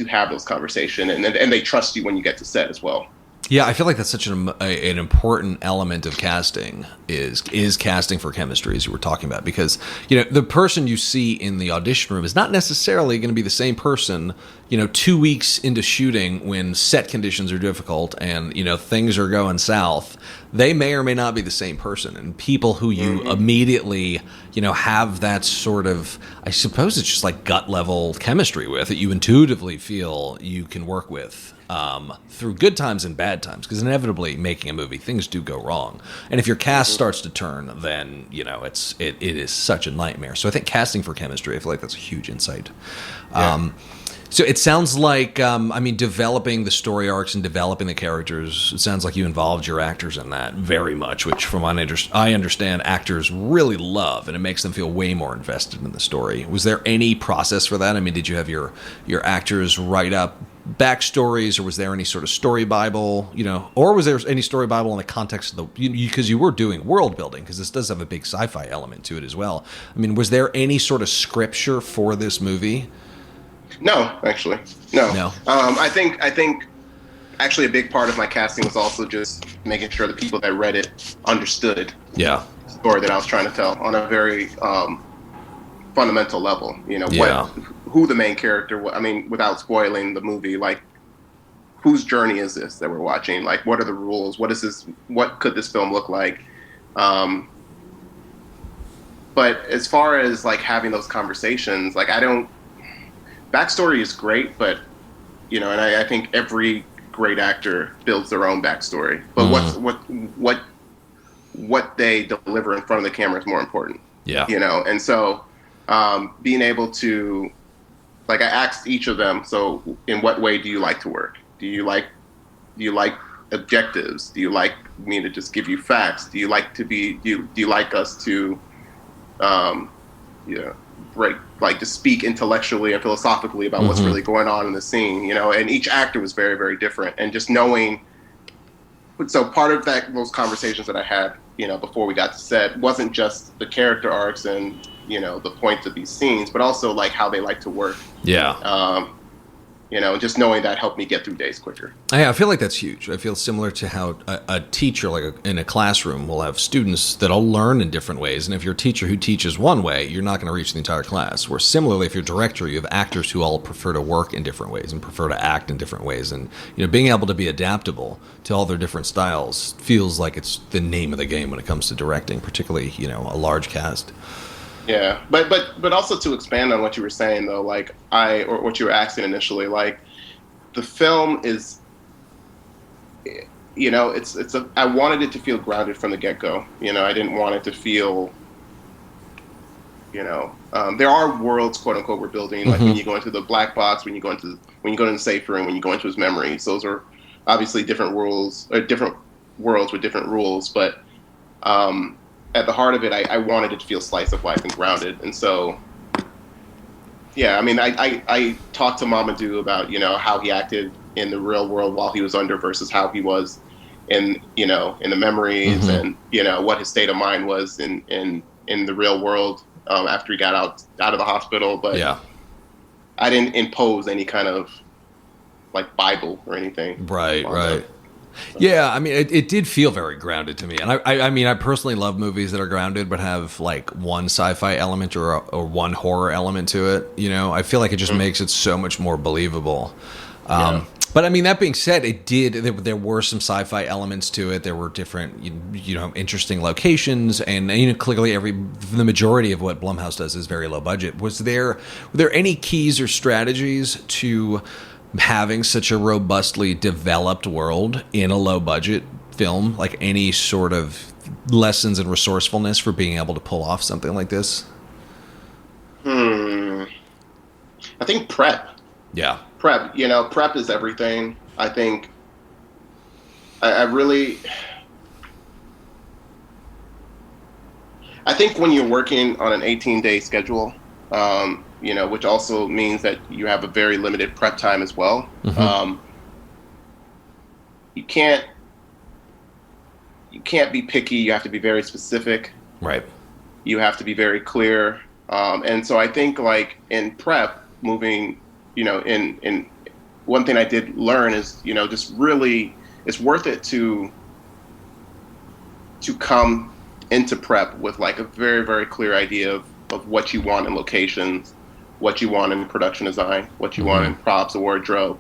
have those conversations, and they trust you when you get to set as well. Yeah, I feel like that's such an important element of casting is casting for chemistry, as you were talking about, because the person you see in the audition room is not necessarily going to be the same person 2 weeks into shooting when set conditions are difficult and things are going south. They may or may not be the same person, and people who you immediately have that sort of, I suppose it's just like gut level chemistry with, that you intuitively feel you can work with. Through good times and bad times, because inevitably making a movie, things do go wrong, and if your cast starts to turn, then it is such a nightmare. So I think casting for chemistry, I feel like that's a huge insight. So it sounds like developing the story arcs and developing the characters, it sounds like you involved your actors in that very much, which from what I understand actors really love, and it makes them feel way more invested in the story. Was there any process for that? I mean, did you have your actors write up backstories, or was there any sort of story Bible, or was there any story Bible in the context of because you were doing world building, because this does have a big sci-fi element to it as well. I mean, was there any sort of scripture for this movie? No, actually, no. I think actually a big part of my casting was also just making sure the people that read it understood the story that I was trying to tell on a very fundamental level. Who the main character was. I mean, without spoiling the movie, like, whose journey is this that we're watching? Like, what are the rules? What is this? What could this film look like? But as far as like having those conversations, like, backstory is great, but and I think every great actor builds their own backstory. But what they deliver in front of the camera is more important. Yeah. And so being able to, like, I asked each of them, so in what way do you like to work? Do you like objectives? Do you like me to just give you facts? Do you like to do you like us to just speak intellectually and philosophically about what's really going on in the scene, and each actor was very, very different. And just knowing, so part of those conversations that I had, before we got to set wasn't just the character arcs and, the points of these scenes, but also like how they like to work. Yeah. Just knowing that helped me get through days quicker. Yeah, I feel like that's huge. I feel similar to how a teacher, like in a classroom, will have students that all learn in different ways. And if you're a teacher who teaches one way, you're not going to reach the entire class. Where similarly, if you're a director, you have actors who all prefer to work in different ways and prefer to act in different ways. And being able to be adaptable to all their different styles feels like it's the name of the game when it comes to directing, particularly a large cast. Yeah, but also to expand on what you were saying though, like or what you were asking initially, like the film is, I wanted it to feel grounded from the get-go. I didn't want it to feel, there are worlds, quote unquote, we're building. Like when you go into the black box, when you go into the safe room, when you go into his memories, those are obviously different worlds with different rules, but. At the heart of it, I wanted it to feel slice of life and grounded. And so, yeah, I mean, I talked to Mamadou about, how he acted in the real world while he was under versus how he was in the memories and, what his state of mind was in the real world after he got out of the hospital. But yeah, I didn't impose any kind of like Bible or anything. Right. Yeah, I mean, it did feel very grounded to me. And I personally love movies that are grounded but have like one sci-fi element or one horror element to it. I feel like it just makes it so much more believable. But I mean, that being said, there were some sci-fi elements to it. There were different, interesting locations, and clearly the majority of what Blumhouse does is very low budget. Were there any keys or strategies to having such a robustly developed world in a low budget film? Like any sort of lessons in resourcefulness for being able to pull off something like this? I think prep. Yeah. Prep. Prep is everything. I think. I think when you're working on an 18-day schedule, which also means that you have a very limited prep time as well. Mm-hmm. You can't be picky. You have to be very specific. Right. You have to be very clear. And so I think like in prep, moving, in one thing I did learn is, just really, it's worth it to come into prep with like a very, very clear idea of what you want in locations, what you want in production design, what you want in props or wardrobe.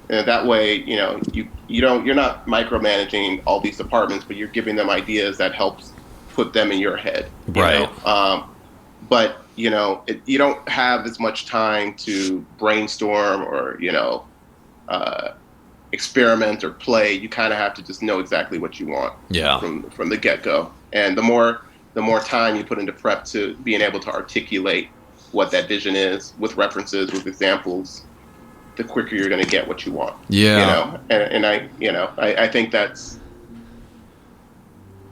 And that way, you're not micromanaging all these departments, but you're giving them ideas that helps put them in your head. Right. But you don't have as much time to brainstorm or experiment or play. You kind of have to just know exactly what you want. Yeah. From the get-go. And the more time you put into prep to being able to articulate what that vision is with references, with examples, the quicker you're going to get what you want. Yeah. And I think that's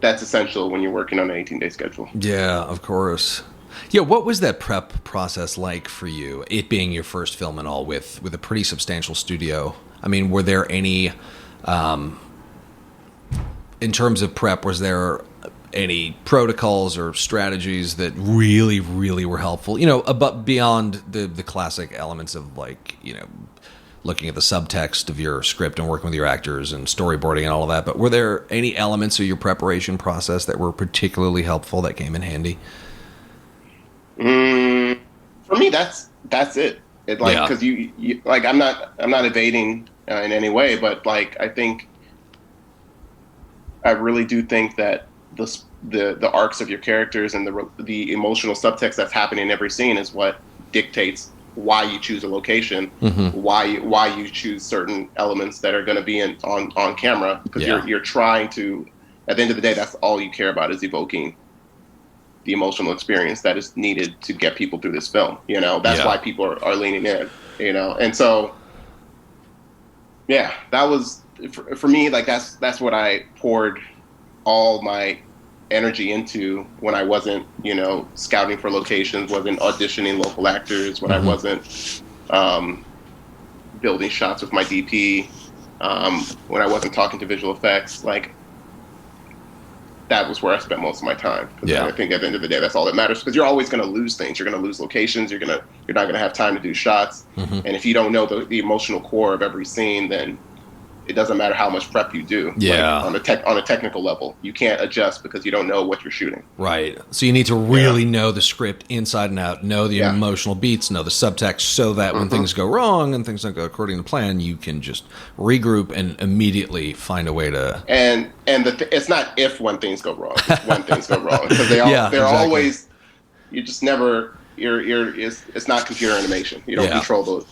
essential when you're working on an 18-day schedule. Yeah, of course. Yeah, what was that prep process like for you? It being your first film and all, with a pretty substantial studio. I mean, were there any, in terms of prep, was there any protocols or strategies that really, really were helpful? But beyond the classic elements of like, looking at the subtext of your script and working with your actors and storyboarding and all of that. But were there any elements of your preparation process that were particularly helpful that came in handy? For me, that's it. Because you like, I'm not evading in any way, but like, I really do think that the arcs of your characters and the emotional subtext that's happening in every scene is what dictates why you choose a location, why you choose certain elements that are going to be on camera, because you're trying to, at the end of the day, that's all you care about, is evoking the emotional experience that is needed to get people through this film. That's why people are leaning in, and so that was for me, like that's what I poured all my energy into when I wasn't, scouting for locations, wasn't auditioning local actors, when I wasn't building shots with my DP, when I wasn't talking to visual effects. Like, that was where I spent most of my time. I think at the end of the day, that's all that matters, because you're always going to lose things. You're going to lose locations. You're not going to have time to do shots. And if you don't know the emotional core of every scene, then it doesn't matter how much prep you do. Yeah. Like, on a technical level, you can't adjust because you don't know what you're shooting. Right. So you need to really know the script inside and out, know the emotional beats, know the subtext, so that when things go wrong and things don't go according to plan, you can just regroup and immediately find a way to. And it's not if when things go wrong, it's when things go wrong, because they're always. You just never. It's not computer animation. You don't control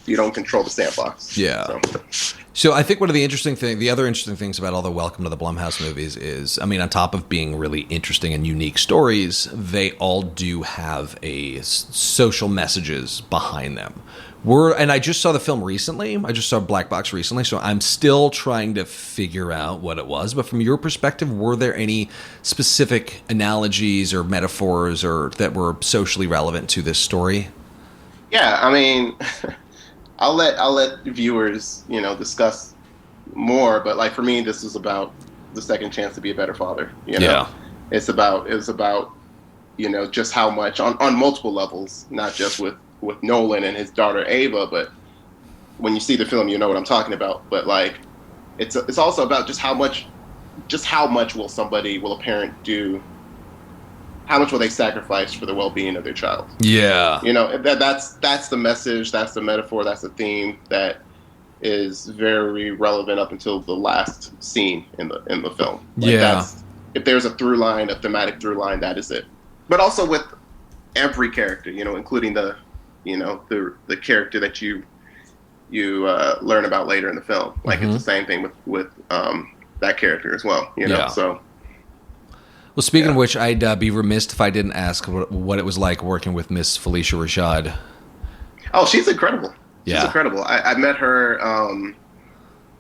the sandbox. Yeah. So I think one of the other interesting things about all the Welcome to the Blumhouse movies is, I mean, on top of being really interesting and unique stories, they all do have social messages behind them. And I just saw the film recently. I just saw Black Box recently, so I'm still trying to figure out what it was. But from your perspective, were there any specific analogies or metaphors or that were socially relevant to this story? Yeah, I mean, I'll let viewers, discuss more. But like, for me, this is about the second chance to be a better father. Yeah. It's about just how much on multiple levels, not just with Nolan and his daughter Ava, but when you see the film, you know what I'm talking about. But like, it's also about just how much will a parent do? How much will they sacrifice for the well-being of their child? Yeah. That's the message, that's the metaphor, that's the theme that is very relevant up until the last scene in the film. Like, if there's a thematic through line, that is it. But also with every character, including the character that you learn about later in the film. Like, it's the same thing with that character as well. So. Well, speaking of which, I'd be remiss if I didn't ask what it was like working with Miss Felicia Rashad. Oh, she's incredible. She's Yeah. incredible. I met her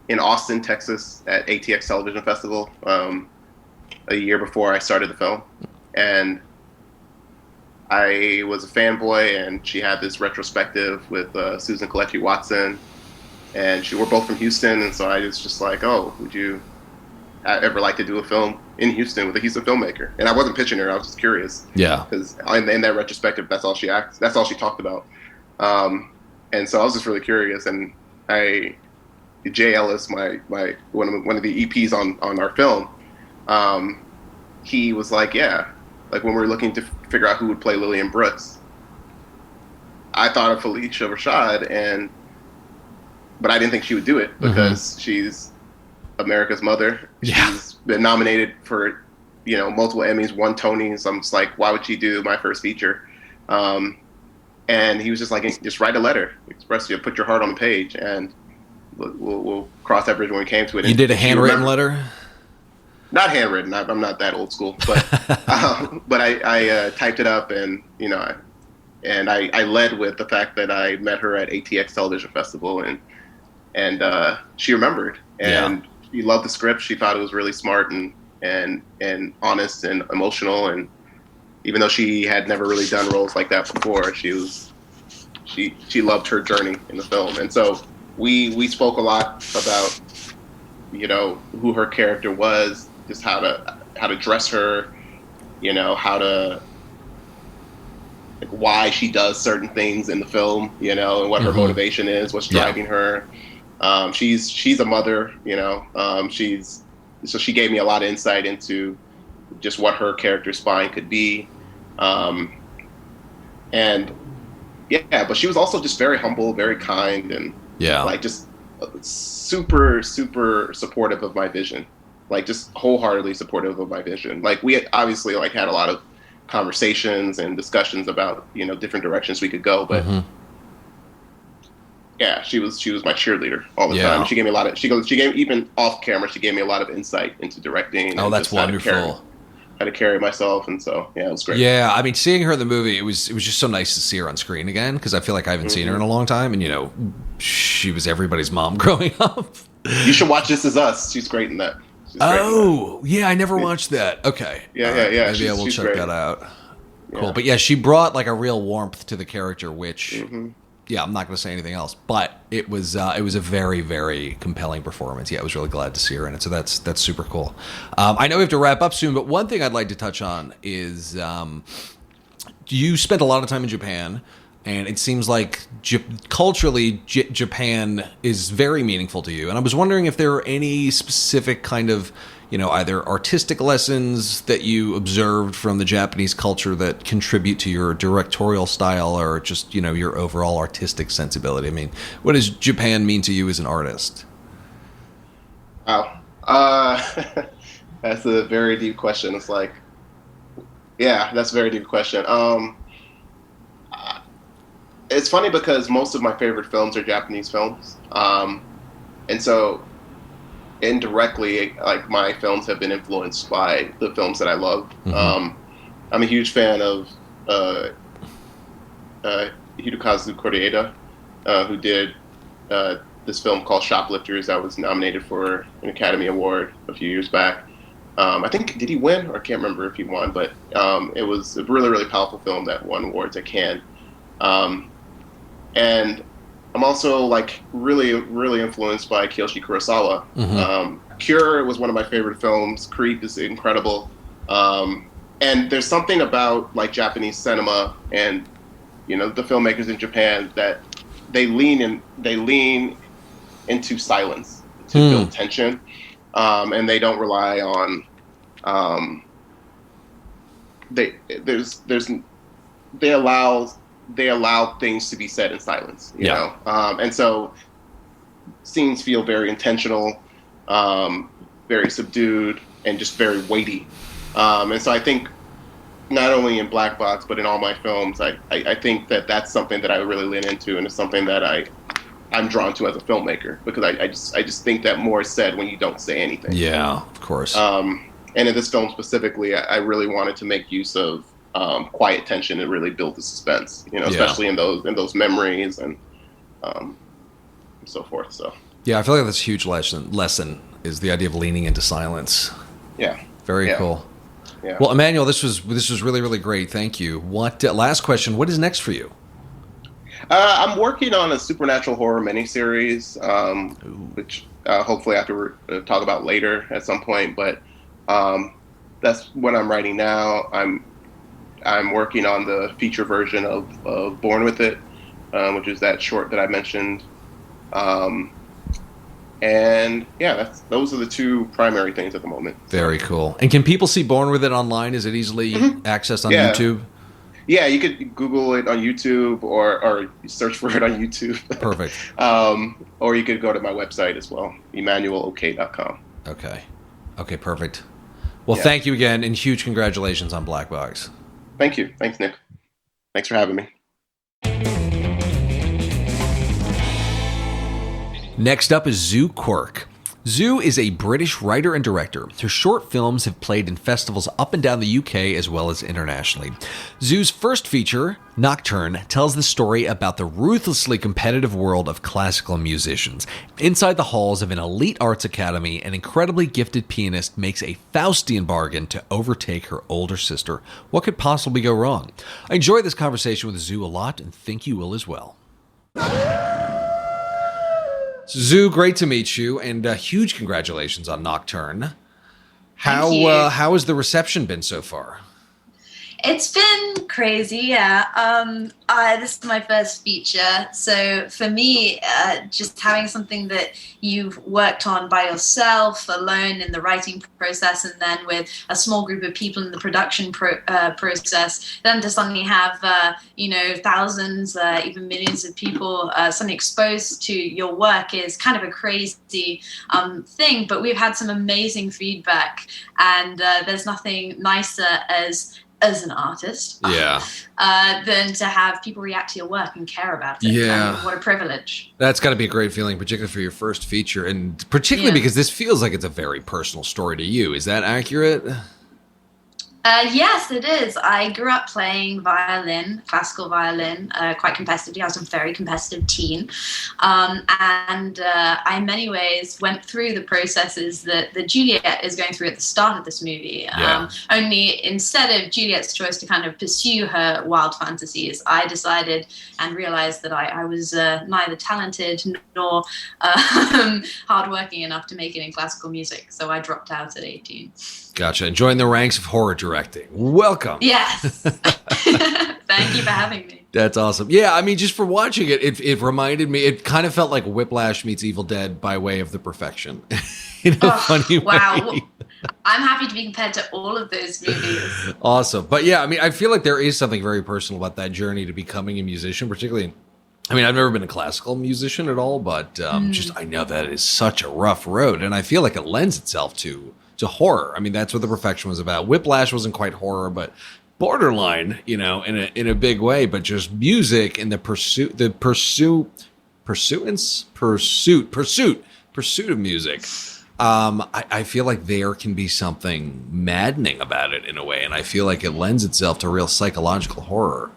in Austin, Texas at ATX Television Festival a year before I started the film. And I was a fanboy, and she had this retrospective with Susan Kelechi Watson. And we're both from Houston, and so I was just like, oh, would you ever like to do a film in Houston with a Houston filmmaker? And I wasn't pitching her; I was just curious. Yeah. Because in that retrospective, that's all she talked about. And so I was just really curious. And Jay Ellis, my one of the EPs on our film, he was like, yeah, like when we were looking to figure out who would play Lillian Brooks, I thought of Felicia Rashad, but I didn't think she would do it because she's America's mother. Yeah. She's been nominated for, multiple Emmys, won Tonys. I'm just like, why would she do my first feature? And he was just like, just write a letter, put your heart on the page, and we'll cross that bridge when we came to it. You did a handwritten letter? Not handwritten. I'm not that old school, but but I typed it up, and I led with the fact that I met her at ATX Television Festival, and she remembered, and she loved the script. She thought it was really smart and honest and emotional, and even though she had never really done roles like that before, she loved her journey in the film. And so we spoke a lot about who her character was, just how to dress her, how to, like, why she does certain things in the film, and what her motivation is, what's driving her. She's a mother, so she gave me a lot of insight into just what her character spine could be. But she was also just very humble, very kind, and like just super, super supportive of my vision, like just wholeheartedly supportive of my vision. Like we had obviously had a lot of conversations and discussions about, different directions we could go, but she was my cheerleader all the time. She gave me even off camera, she gave me a lot of insight into directing. Oh, that's wonderful. How to carry myself, and so it was great. Yeah, I mean, seeing her in the movie, it was just so nice to see her on screen again, because I feel like I haven't seen her in a long time, and she was everybody's mom growing up. You should watch This Is Us. She's great in that. I never watched that. Okay. Yeah. Maybe I will check that out. Cool. Yeah. But she brought like a real warmth to the character, which I'm not going to say anything else, but it was a very, very compelling performance. Yeah, I was really glad to see her in it. So that's super cool. I know we have to wrap up soon, but one thing I'd like to touch on is you spent a lot of time in Japan, and it seems like culturally Japan is very meaningful to you. And I was wondering if there are any specific kind of, either artistic lessons that you observed from the Japanese culture that contribute to your directorial style, or just, your overall artistic sensibility. I mean, what does Japan mean to you as an artist? Wow. That's a very deep question. It's like, that's a very deep question. It's funny because most of my favorite films are Japanese films. And so indirectly, like, my films have been influenced by the films that I love. I'm a huge fan of Hirokazu Koreeda, who did this film called Shoplifters that was nominated for an Academy Award a few years back. I think, did he win? Or I can't remember if he won, but it was a really, really powerful film that won awards at Cannes. And I'm also really, really influenced by Kiyoshi Kurosawa. Cure was one of my favorite films. Creep is incredible. And there's something about Japanese cinema and the filmmakers in Japan that they lean into silence to build tension, and they don't rely on they allow things to be said in silence, you know? And so scenes feel very intentional, very subdued, and just very weighty. And so I think not only in Black Box, but in all my films, I think that that's something that I really lean into, and it's something that I'm drawn to as a filmmaker, because I just think that more is said when you don't say anything. Yeah, of course. And in this film specifically, I really wanted to make use of quiet tension and really build the suspense, especially in those memories and so forth. So yeah, I feel like that's a huge lesson is the idea of leaning into silence. Yeah, very cool. Yeah. Well, Emmanuel, this was really, really great. Thank you. What last question? What is next for you? I'm working on a supernatural horror miniseries, which hopefully I have to talk about later at some point. But that's what I'm writing now. I'm working on the feature version of Born With It, which is that short that I mentioned. And yeah, those are the two primary things at the moment. Very cool. And can people see Born With It online? Is it easily accessed on YouTube? Yeah, you could Google it on YouTube or search for it on YouTube. Perfect. Or you could go to my website as well, emmanuelok.com. Okay, perfect. Well, thank you again, and huge congratulations on Black Box. Thank you. Thanks, Nick. Thanks for having me. Next up is Zoo Quirk. Zoo is a British writer and director. Her short films have played in festivals up and down the UK as well as internationally. Zoo's first feature, Nocturne, tells the story about the ruthlessly competitive world of classical musicians. Inside the halls of an elite arts academy, an incredibly gifted pianist makes a Faustian bargain to overtake her older sister. What could possibly go wrong? I enjoyed this conversation with Zoo a lot and think you will as well. Zoo, great to meet you, and huge congratulations on Nocturne. How has the reception been so far? It's been crazy, yeah. This is my first feature, so for me, just having something that you've worked on by yourself, alone in the writing process, and then with a small group of people in the production process, then to suddenly have thousands, even millions of people suddenly exposed to your work is kind of a crazy thing. But we've had some amazing feedback, and there's nothing nicer as an artist, than to have people react to your work and care about it. Yeah. What a privilege. That's got to be a great feeling, particularly for your first feature, and particularly because this feels like it's a very personal story to you. Is that accurate? Yes, it is. I grew up playing violin, classical violin, quite competitively. I was a very competitive teen. And I, in many ways, went through the processes that Juliet is going through at the start of this movie. Only instead of Juliet's choice to kind of pursue her wild fantasies, I decided and realized that I was neither talented nor hardworking enough to make it in classical music. So I dropped out at 18. Gotcha. And join the ranks of horror directing. Welcome. Yes. Thank you for having me. That's awesome. Yeah, I mean, just for watching it reminded me, it kind of felt like Whiplash meets Evil Dead by way of The Perfection. In a funny way. Wow. I'm happy to be compared to all of those movies. Awesome. But yeah, I mean, I feel like there is something very personal about that journey to becoming a musician, particularly. I mean, I've never been a classical musician at all, but I know that it is such a rough road. And I feel like it lends itself to horror. I mean, that's what The Perfection was about. Whiplash wasn't quite horror, but borderline, in a big way. But just music and the pursuit of music. I feel like there can be something maddening about it in a way, and I feel like it lends itself to real psychological horror.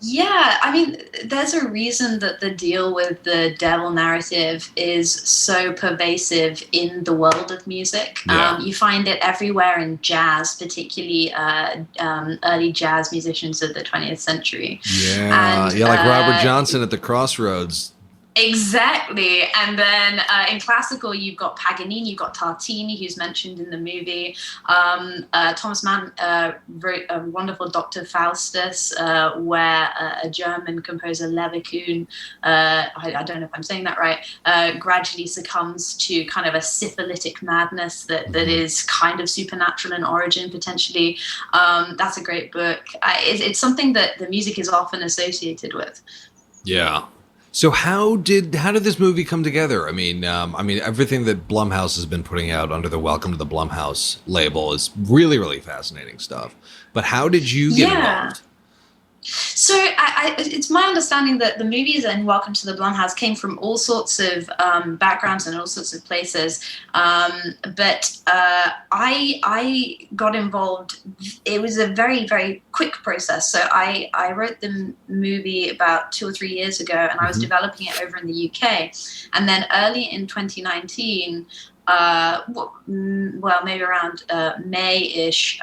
Yeah, I mean, there's a reason that the deal with the devil narrative is so pervasive in the world of music. Yeah. You find it everywhere in jazz, particularly early jazz musicians of the 20th century. Yeah, like Robert Johnson at the Crossroads. Exactly. And then in classical, you've got Paganini, you've got Tartini, who's mentioned in the movie. Thomas Mann wrote a wonderful Dr. Faustus, where a German composer, Leverkuhn, I don't know if I'm saying that right, gradually succumbs to kind of a syphilitic madness that is kind of supernatural in origin, potentially. That's a great book. It's something that the music is often associated with. Yeah. So how did this movie come together? I mean, everything that Blumhouse has been putting out under the Welcome to the Blumhouse label is really, really fascinating stuff. But how did you get involved? So it's my understanding that the movies in Welcome to the Blumhouse came from all sorts of backgrounds and all sorts of places. But I got involved. It was a very, very quick process. So I wrote the movie about 2 or 3 years ago, and I was developing it over in the UK. And then early in 2019, well, maybe around May-ish,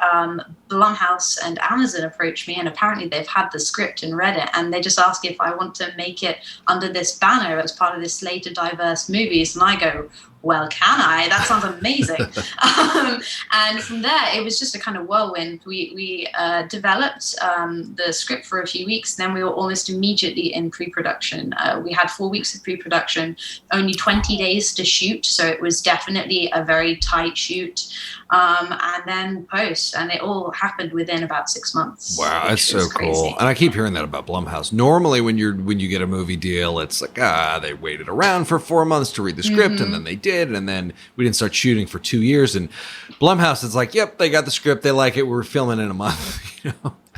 Blumhouse and Amazon approached me, and apparently they've had the script and read it, and they just asked if I want to make it under this banner as part of this slate of diverse movies. And I go, well, can I? That sounds amazing. And from there, it was just a kind of whirlwind. We developed the script for a few weeks. Then we were almost immediately in pre-production. We had 4 weeks of pre-production, only 20 days to shoot. So it was definitely a very tight shoot. And then post, and it all happened within about 6 months. Wow, that's so cool. And I keep hearing that about Blumhouse. Normally, when you get a movie deal, it's like they waited around for 4 months to read the script, and then they did, and then we didn't start shooting for 2 years. And Blumhouse is like, yep, they got the script, they like it, we're filming in a month,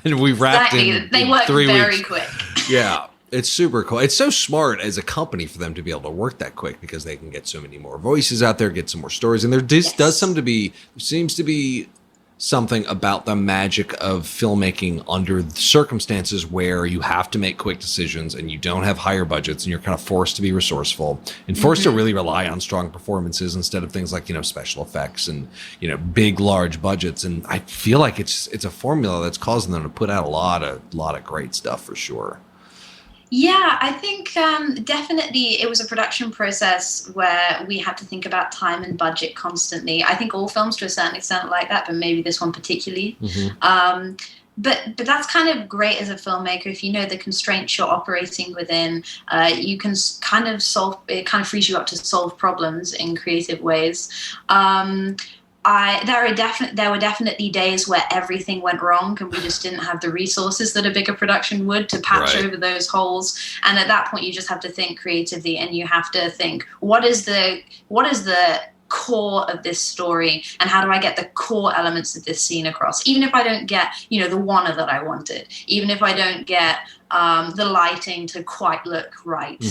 and we wrapped in they work 3 weeks. very quick. Yeah. It's super cool. It's so smart as a company for them to be able to work that quick, because they can get so many more voices out there, get some more stories. And there seems to be something about the magic of filmmaking under circumstances where you have to make quick decisions and you don't have higher budgets, and you're kind of forced to be resourceful and forced to really rely on strong performances instead of things like, special effects and, big, large budgets. And I feel like it's a formula that's causing them to put out a lot of great stuff for sure. Yeah, I think definitely it was a production process where we had to think about time and budget constantly. I think all films to a certain extent are like that, but maybe this one particularly. But that's kind of great as a filmmaker. If you know the constraints you're operating within, you can kind of it kind of frees you up to solve problems in creative ways. There were definitely days where everything went wrong and we just didn't have the resources that a bigger production would to patch over those holes. And at that point, you just have to think creatively, and you have to think, what is the core of this story, and how do I get the core elements of this scene across? Even if I don't get, the Warner that I wanted, even if I don't get the lighting to quite look right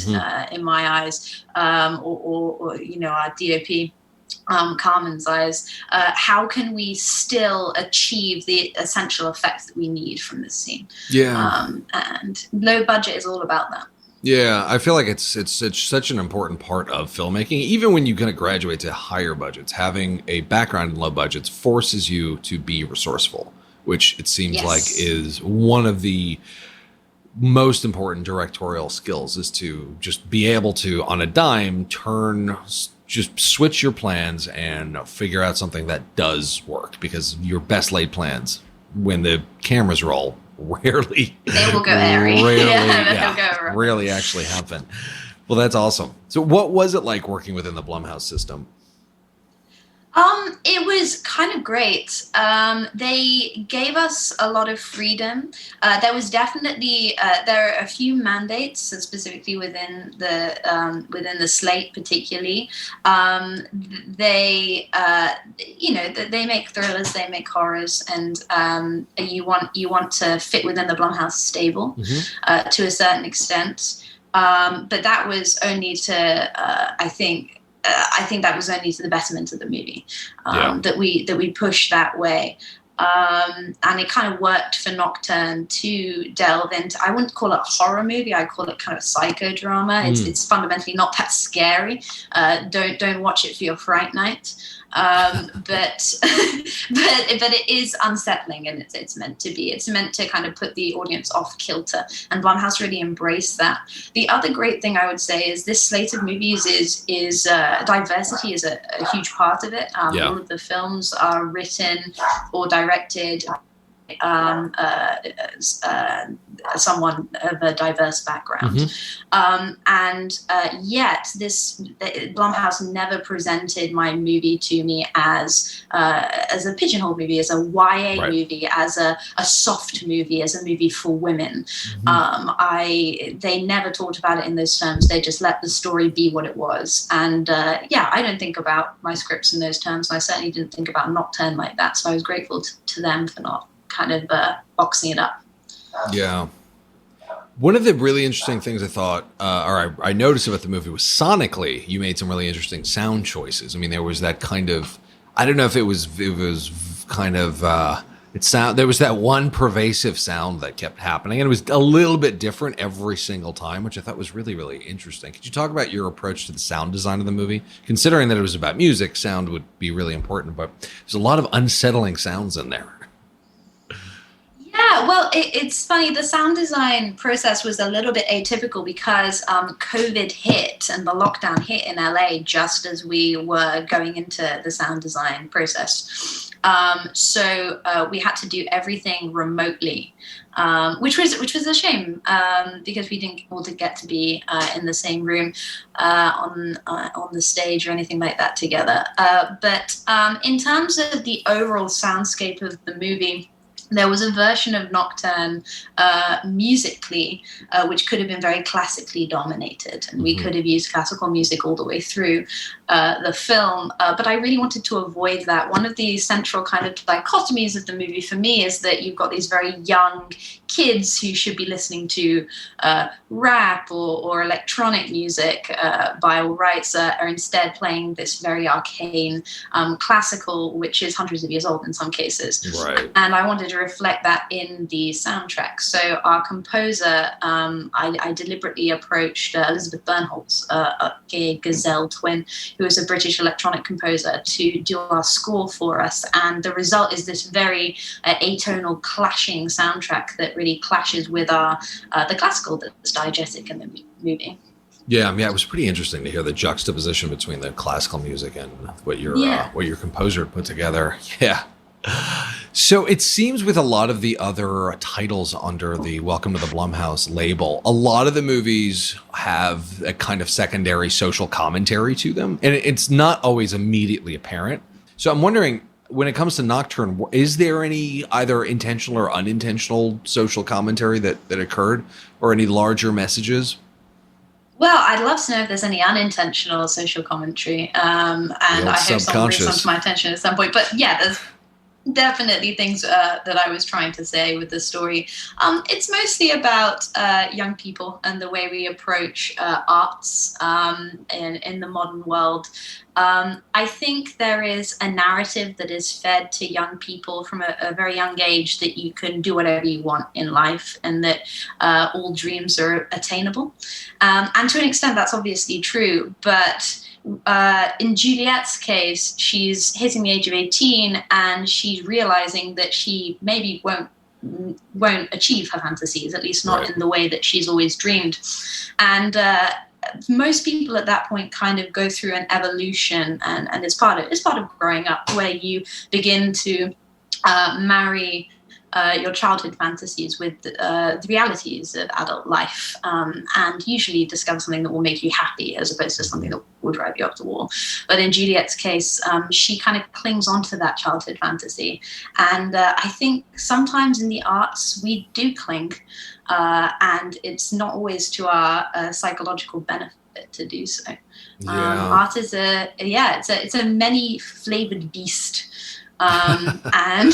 in my eyes, or our DOP. Carmen's eyes, how can we still achieve the essential effects that we need from this scene? And low budget is all about that. Yeah, I feel like it's such an important part of filmmaking. Even when you kind of graduate to higher budgets, having a background in low budgets forces you to be resourceful, which it seems like is one of the most important directorial skills, is to just be able to, on a dime, just switch your plans and figure out something that does work, because your best laid plans, when the cameras roll, rarely they will go airy. Rarely actually happen. Well, that's awesome. So what was it like working within the Blumhouse system? It was kind of great. They gave us a lot of freedom. There was definitely there are a few mandates, specifically within the slate, particularly. They they make thrillers, they make horrors, and you want to fit within the Blumhouse stable to a certain extent. But that was only to I think that was only to the betterment of the movie, that we pushed that way. And it kind of worked for Nocturne to delve into, I wouldn't call it a horror movie, I'd call it kind of a psychodrama. It's fundamentally not that scary. Don't watch it for your fright night. But it is unsettling, and it's meant to be. It's meant to kind of put the audience off kilter, and Blumhouse really embraced that. The other great thing I would say is this slate of movies is diversity is a huge part of it. All of the films are written or directed someone of a diverse background, and yet Blumhouse never presented my movie to me as a pigeonhole movie, as a YA movie, as a soft movie, as a movie for women. They never talked about it in those terms. They just let the story be what it was. And I don't think about my scripts in those terms, and I certainly didn't think about Nocturne like that. So I was grateful to them for not kind of boxing it up. Yeah. One of the really interesting things I thought, I noticed about the movie was sonically, you made some really interesting sound choices. I mean, there was that kind of, I don't know if it was kind of, there was that one pervasive sound that kept happening, and it was a little bit different every single time, which I thought was really, really interesting. Could you talk about your approach to the sound design of the movie? Considering that it was about music, sound would be really important, but there's a lot of unsettling sounds in there. Yeah, well, it's funny. The sound design process was a little bit atypical because COVID hit and the lockdown hit in LA just as we were going into the sound design process. So we had to do everything remotely, which was a shame because we didn't all get to be in the same room on the stage or anything like that together. But in terms of the overall soundscape of the movie, there was a version of Nocturne musically, which could have been very classically dominated. And we could have used classical music all the way through the film. But I really wanted to avoid that. One of the central kind of dichotomies of the movie for me is that you've got these very young kids who should be listening to rap or electronic music by all rights are instead playing this very arcane classical, which is hundreds of years old in some cases. Right. And I wanted to reflect that in the soundtrack. So our composer, I deliberately approached Elizabeth Bernholtz, a Gazelle twin, who is a British electronic composer, to do our score for us. And the result is this very atonal, clashing soundtrack that really clashes with the classical that's diegetic in the movie. Yeah, it was pretty interesting to hear the juxtaposition between the classical music and what your composer put together. Yeah. So it seems with a lot of the other titles under the Welcome to the Blumhouse label, a lot of the movies have a kind of secondary social commentary to them, and it's not always immediately apparent. So I'm wondering, when it comes to Nocturne, is there any either intentional or unintentional social commentary that occurred, or any larger messages? Well, I'd love to know if there's any unintentional social commentary, and I hope someone brings some to my attention at some point. But yeah, there's definitely things that I was trying to say with the story. It's mostly about young people and the way we approach arts in the modern world. I think there is a narrative that is fed to young people from a very young age that you can do whatever you want in life and that all dreams are attainable. And to an extent, that's obviously true, but in Juliet's case, she's hitting the age of 18 and she's realizing that she maybe won't achieve her fantasies, at least not in the way that she's always dreamed. And most people at that point kind of go through an evolution, and it's part of growing up, where you begin to marry your childhood fantasies with the realities of adult life, and usually discover something that will make you happy as opposed to something that will drive you up the wall. But in Juliet's case, she kind of clings onto that childhood fantasy. And I think sometimes in the arts we do cling, and it's not always to our psychological benefit to do so. Art is it's a many-flavored beast. And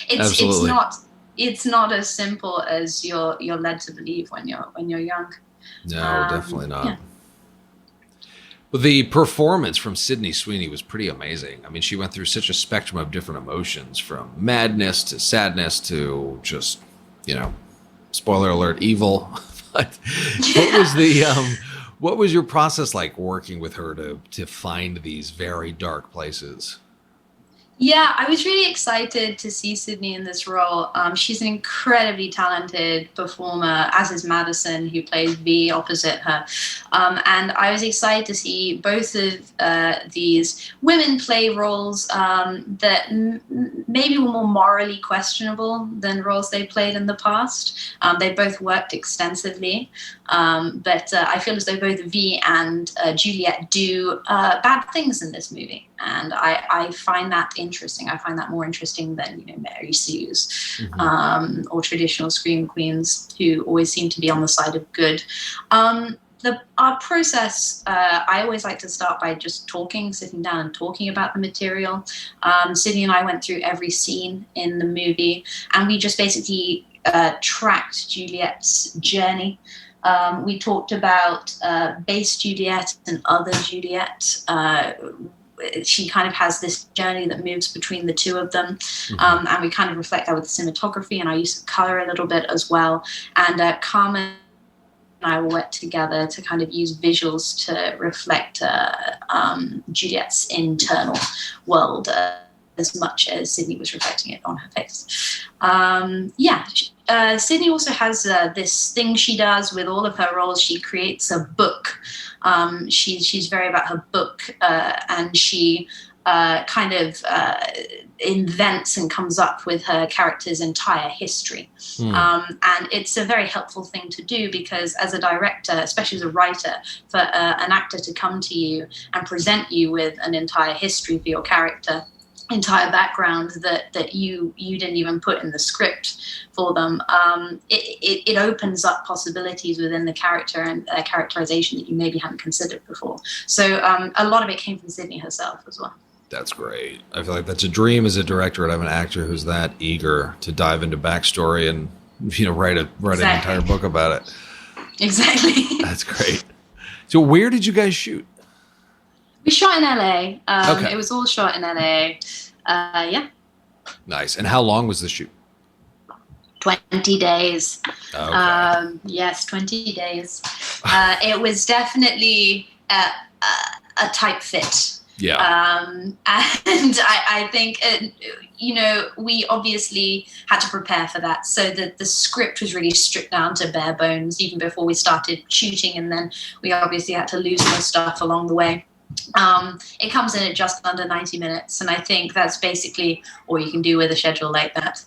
it's not as simple as you're led to believe when you're young. No, definitely not. Yeah. Well, the performance from Sydney Sweeney was pretty amazing. I mean, she went through such a spectrum of different emotions, from madness to sadness to just, spoiler alert, evil. But what was your process like working with her to find these very dark places? Yeah, I was really excited to see Sydney in this role. She's an incredibly talented performer, as is Madison, who plays V opposite her. And I was excited to see both of these women play roles that maybe were more morally questionable than roles they played in the past. They both worked extensively, but I feel as though both V and Juliet do bad things in this movie. And I find that interesting. I find that more interesting than Mary Sue's or traditional scream queens who always seem to be on the side of good. Our process, I always like to start by just sitting down and talking about the material. Sydney and I went through every scene in the movie, and we just basically tracked Juliet's journey. We talked about base Juliet and other Juliet. She kind of has this journey that moves between the two of them. And we kind of reflect that with the cinematography and our use of color a little bit as well. And Carmen and I worked together to kind of use visuals to reflect Juliet's internal world as much as Sydney was reflecting it on her face. Sydney also has this thing she does with all of her roles. She creates a book. She's very about her book, and she kind of invents and comes up with her character's entire history. And it's a very helpful thing to do, because as a director, especially as a writer, for an actor to come to you and present you with an entire history for your character, entire background that you didn't even put in the script for them, it opens up possibilities within the character and characterization that you maybe hadn't considered before. So a lot of it came from Sydney herself as well. That's great. I feel like that's a dream as a director, to have an actor who's that eager to dive into backstory and write an entire book about it. Exactly. That's great. So where did you guys shoot? We shot in LA. Okay. It was all shot in LA. Yeah. Nice. And how long was the shoot? 20 days. Okay. Yes, 20 days. It was definitely a tight fit. Yeah. And I think, we obviously had to prepare for that. So the script was really stripped down to bare bones even before we started shooting. And then we obviously had to lose more stuff along the way. It comes in at just under 90 minutes. And I think that's basically all you can do with a schedule like that.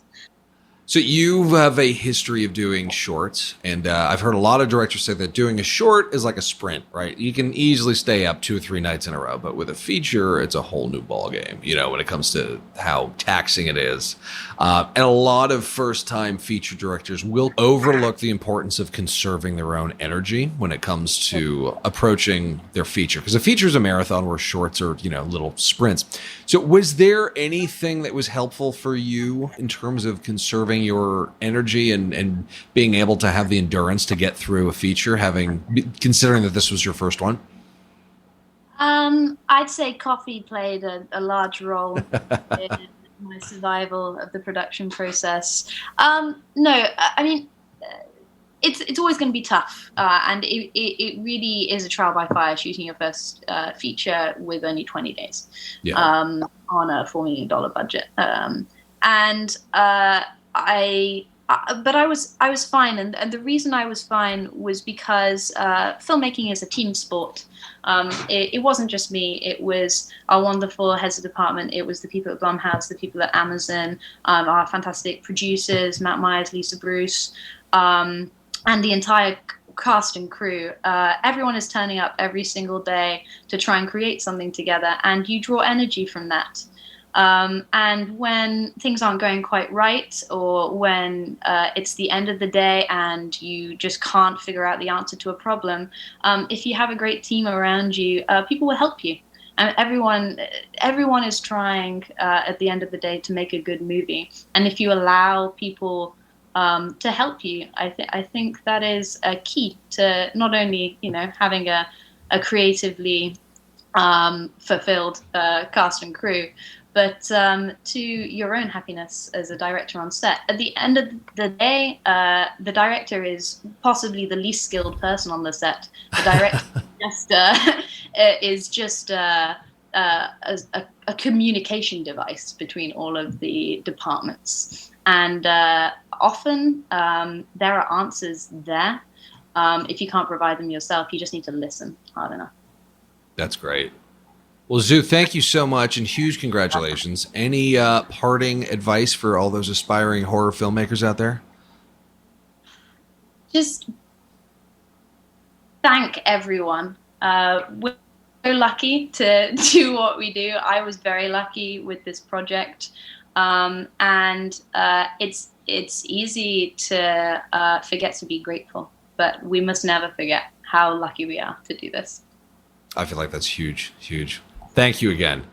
So you have a history of doing shorts, and I've heard a lot of directors say that doing a short is like a sprint, right? You can easily stay up 2 or 3 nights in a row, but with a feature, it's a whole new ballgame, when it comes to how taxing it is. And a lot of first-time feature directors will overlook the importance of conserving their own energy when it comes to approaching their feature, because a feature is a marathon where shorts are, little sprints. So was there anything that was helpful for you in terms of conserving your energy and being able to have the endurance to get through a feature, considering that this was your first one? I'd say coffee played a large role in my survival of the production process. No, I mean, it's always going to be tough, and it really is a trial by fire shooting your first feature with only 20 days on a $4 million budget. But I was fine, and the reason I was fine was because filmmaking is a team sport. It wasn't just me; it was our wonderful heads of department. It was the people at Blumhouse, the people at Amazon, our fantastic producers, Matt Myers, Lisa Bruce, and the entire cast and crew. Everyone is turning up every single day to try and create something together, and you draw energy from that. And when things aren't going quite right, or when it's the end of the day and you just can't figure out the answer to a problem, if you have a great team around you, people will help you. And everyone is trying at the end of the day to make a good movie. And if you allow people to help you, I think that is a key to not only having a creatively fulfilled cast and crew, but to your own happiness as a director on set. At the end of the day, the director is possibly the least skilled person on the set. The director is just a communication device between all of the departments. And often there are answers there. If you can't provide them yourself, you just need to listen hard enough. That's great. Well, Zu, thank you so much, and huge congratulations. Any parting advice for all those aspiring horror filmmakers out there? Just thank everyone. We're so lucky to do what we do. I was very lucky with this project, and it's easy to forget to be grateful, but we must never forget how lucky we are to do this. I feel like that's huge, huge. Thank you again.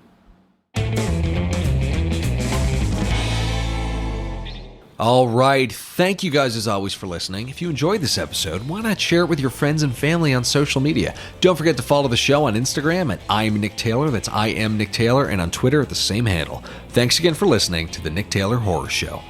All right. Thank you guys as always for listening. If you enjoyed this episode, why not share it with your friends and family on social media? Don't forget to follow the show on Instagram at I'm Nick Taylor. That's I am Nick Taylor, and on Twitter at the same handle. Thanks again for listening to the Nick Taylor Horror Show.